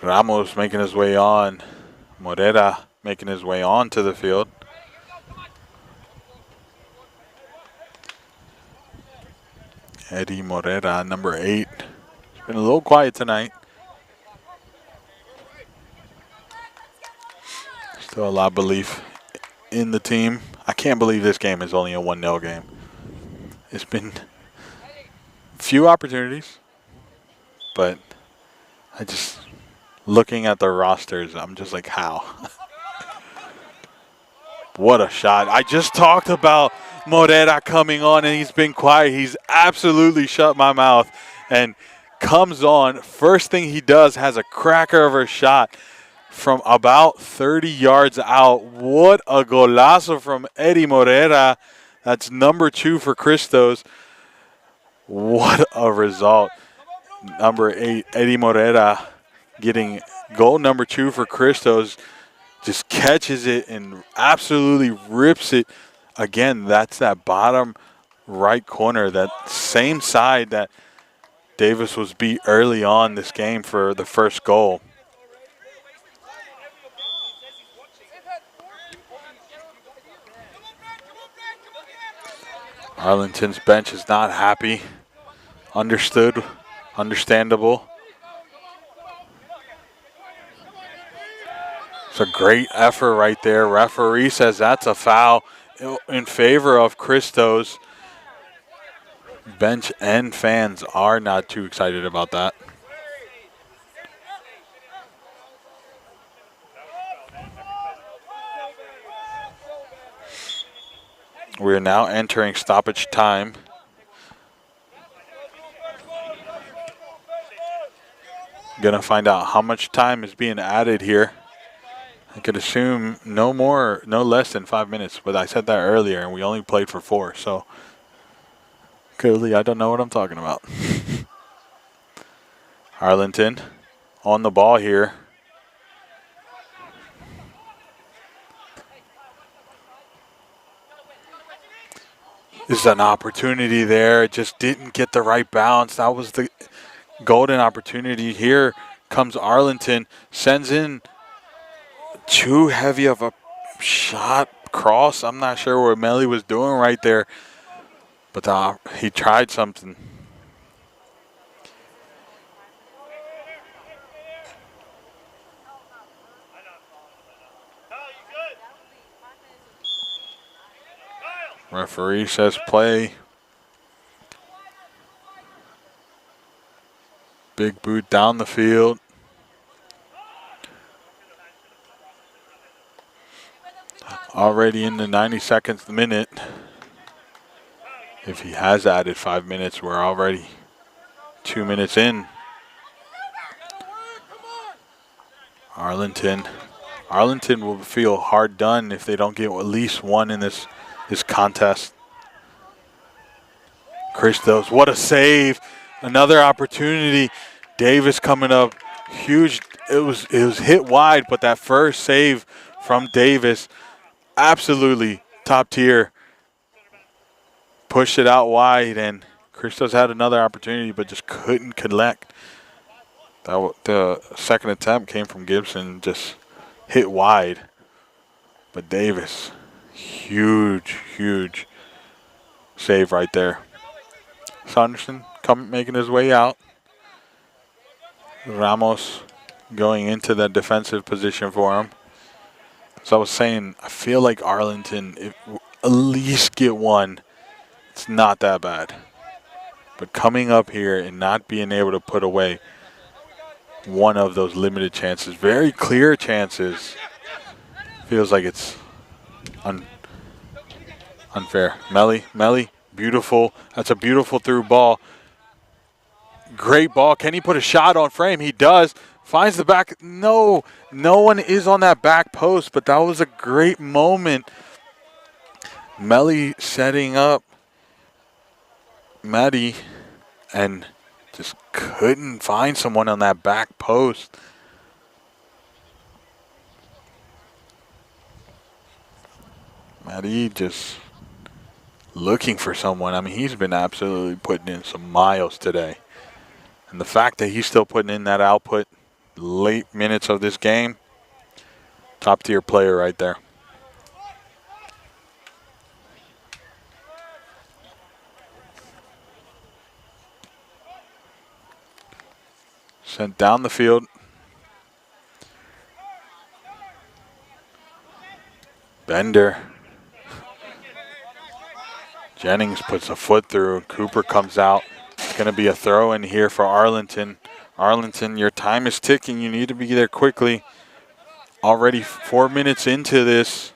Ramos making his way on. Morera making his way on to the field. Eddie Morera, number 8. It's been a little quiet tonight. Still a lot of belief in the team. I can't believe this game is only a 1-0 game. It's been few opportunities, but looking at the rosters, I'm just like, how? What a shot. I just talked about Morera coming on, and he's been quiet. He's absolutely shut my mouth and comes on. First thing he does, has a cracker of a shot from about 30 yards out. What a golazo from Eddie Morera. That's number 2 for Christos. What a result. Number 8, Eddie Morera, getting goal number 2 for Christos. Just catches it and absolutely rips it. Again, that's that bottom right corner, that same side that Davis was beat early on this game for the first goal. Arlington's bench is not happy. Understandable. It's a great effort right there. Referee says that's a foul in favor of Christos. Bench and fans are not too excited about that. We're now entering stoppage time. Gonna find out how much time is being added here. I could assume no less than 5 minutes, but I said that earlier and we only played for 4, so clearly I don't know what I'm talking about. Arlington on the ball here. This is an opportunity there. It just didn't get the right bounce. That was the golden opportunity. Here comes Arlington, sends in too heavy of a shot cross. I'm not sure what Melly was doing right there, but he tried something. Referee says play. Big boot down the field. Already in the 92nd minute. If he has added 5 minutes, we're already 2 minutes in. Arlington will feel hard done if they don't get at least one in this contest. Christos, what a save. Another opportunity. Davis coming up huge. It was hit wide, but that first save from Davis, absolutely top tier. Pushed it out wide, and Christos had another opportunity, but just couldn't connect. The second attempt came from Gibson, just hit wide. But Davis, huge save right there. Saunderson making his way out. Ramos going into that defensive position for him. So I was saying, I feel like Arlington, if at least get one, it's not that bad. But coming up here and not being able to put away one of those limited chances, very clear chances, feels like it's unfair. Melly, beautiful. That's a beautiful through ball. Great ball. Can he put a shot on frame? He does. Finds the back. No one is on that back post, but that was a great moment. Melly setting up Maddie and just couldn't find someone on that back post. Maddie just looking for someone. I mean, he's been absolutely putting in some miles today. And the fact that he's still putting in that output late minutes of this game, top tier player right there. Sent down the field. Bender. Jennings puts a foot through. Cooper comes out. It's going to be a throw in here for Arlington. Arlington, your time is ticking. You need to be there quickly. Already 4 minutes into this.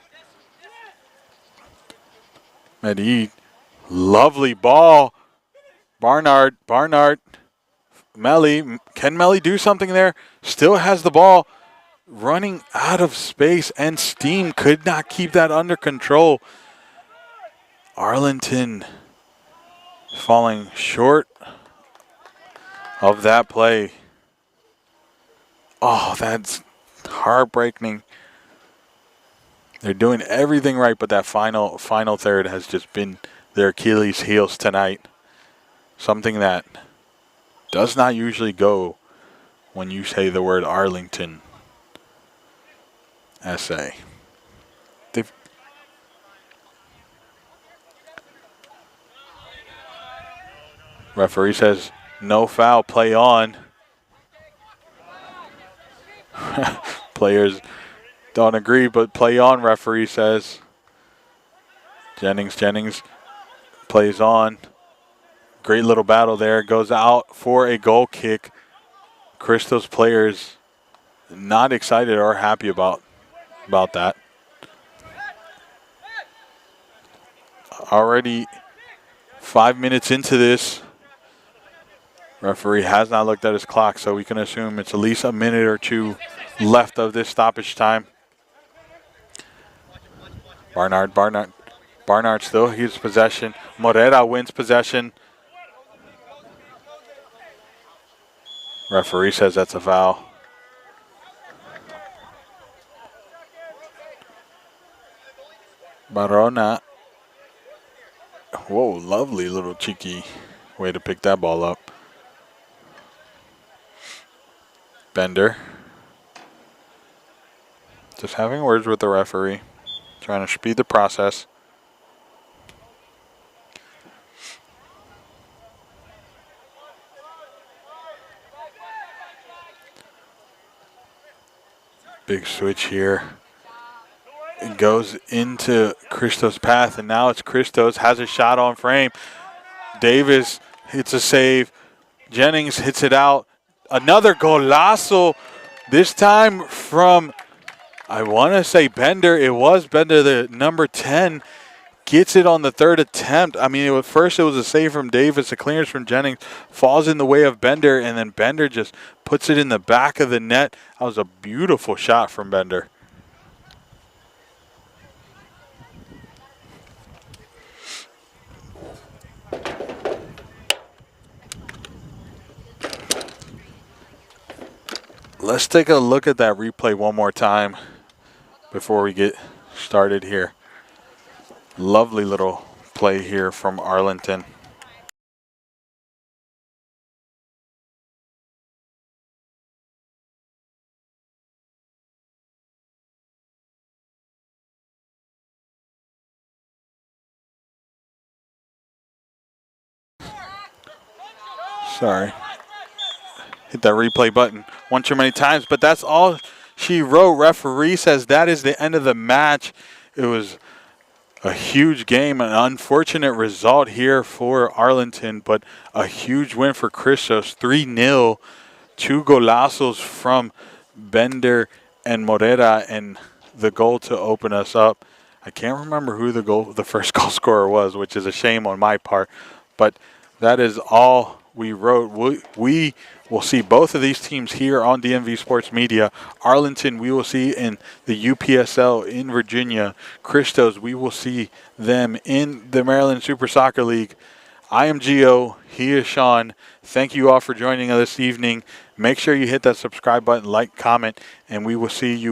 Medid. Lovely ball. Barnard. Melly. Can Melly do something there? Still has the ball. Running out of space and steam. Could not keep that under control. Arlington falling short of that play. Oh, that's heartbreaking. They're doing everything right, but that final third has just been their Achilles heels tonight. Something that does not usually go when you say the word Arlington. SA. Referee says no foul, play on. Players don't agree, but play on, referee says. Jennings plays on. Great little battle there. Goes out for a goal kick. Christos players not excited or happy about that. Already 5 minutes into this. Referee has not looked at his clock, so we can assume it's at least a minute or two left of this stoppage time. Barnard still has possession. Morera wins possession. Referee says that's a foul. Barona. Whoa, lovely little cheeky way to pick that ball up. Bender. Just having words with the referee. Trying to speed the process. Big switch here. It goes into Christos' path, and now it's Christos. Has a shot on frame. Davis hits a save. Jennings hits it out. Another golazo, this time from, I want to say Bender. It was Bender, the number 10. Gets it on the third attempt. I mean, at first it was a save from Davis. A clearance from Jennings falls in the way of Bender, and then Bender just puts it in the back of the net. That was a beautiful shot from Bender. Let's take a look at that replay one more time before we get started here. Lovely little play here from Arlington. Sorry. Hit that replay button one too many times, but that's all she wrote. Referee says that is the end of the match. It was a huge game, an unfortunate result here for Arlington, but a huge win for Christos. 3-0, 2 golazos from Bender and Morera, and the goal to open us up. I can't remember who the first goal scorer was, which is a shame on my part, but that is all we wrote. We will see both of these teams here on DMV Sports Media. Arlington, we will see in the UPSL in Virginia. Christos, we will see them in the Maryland Super Soccer League. I am Gio. He is Sean. Thank you all for joining us this evening. Make sure you hit that subscribe button, like, comment, and we will see you.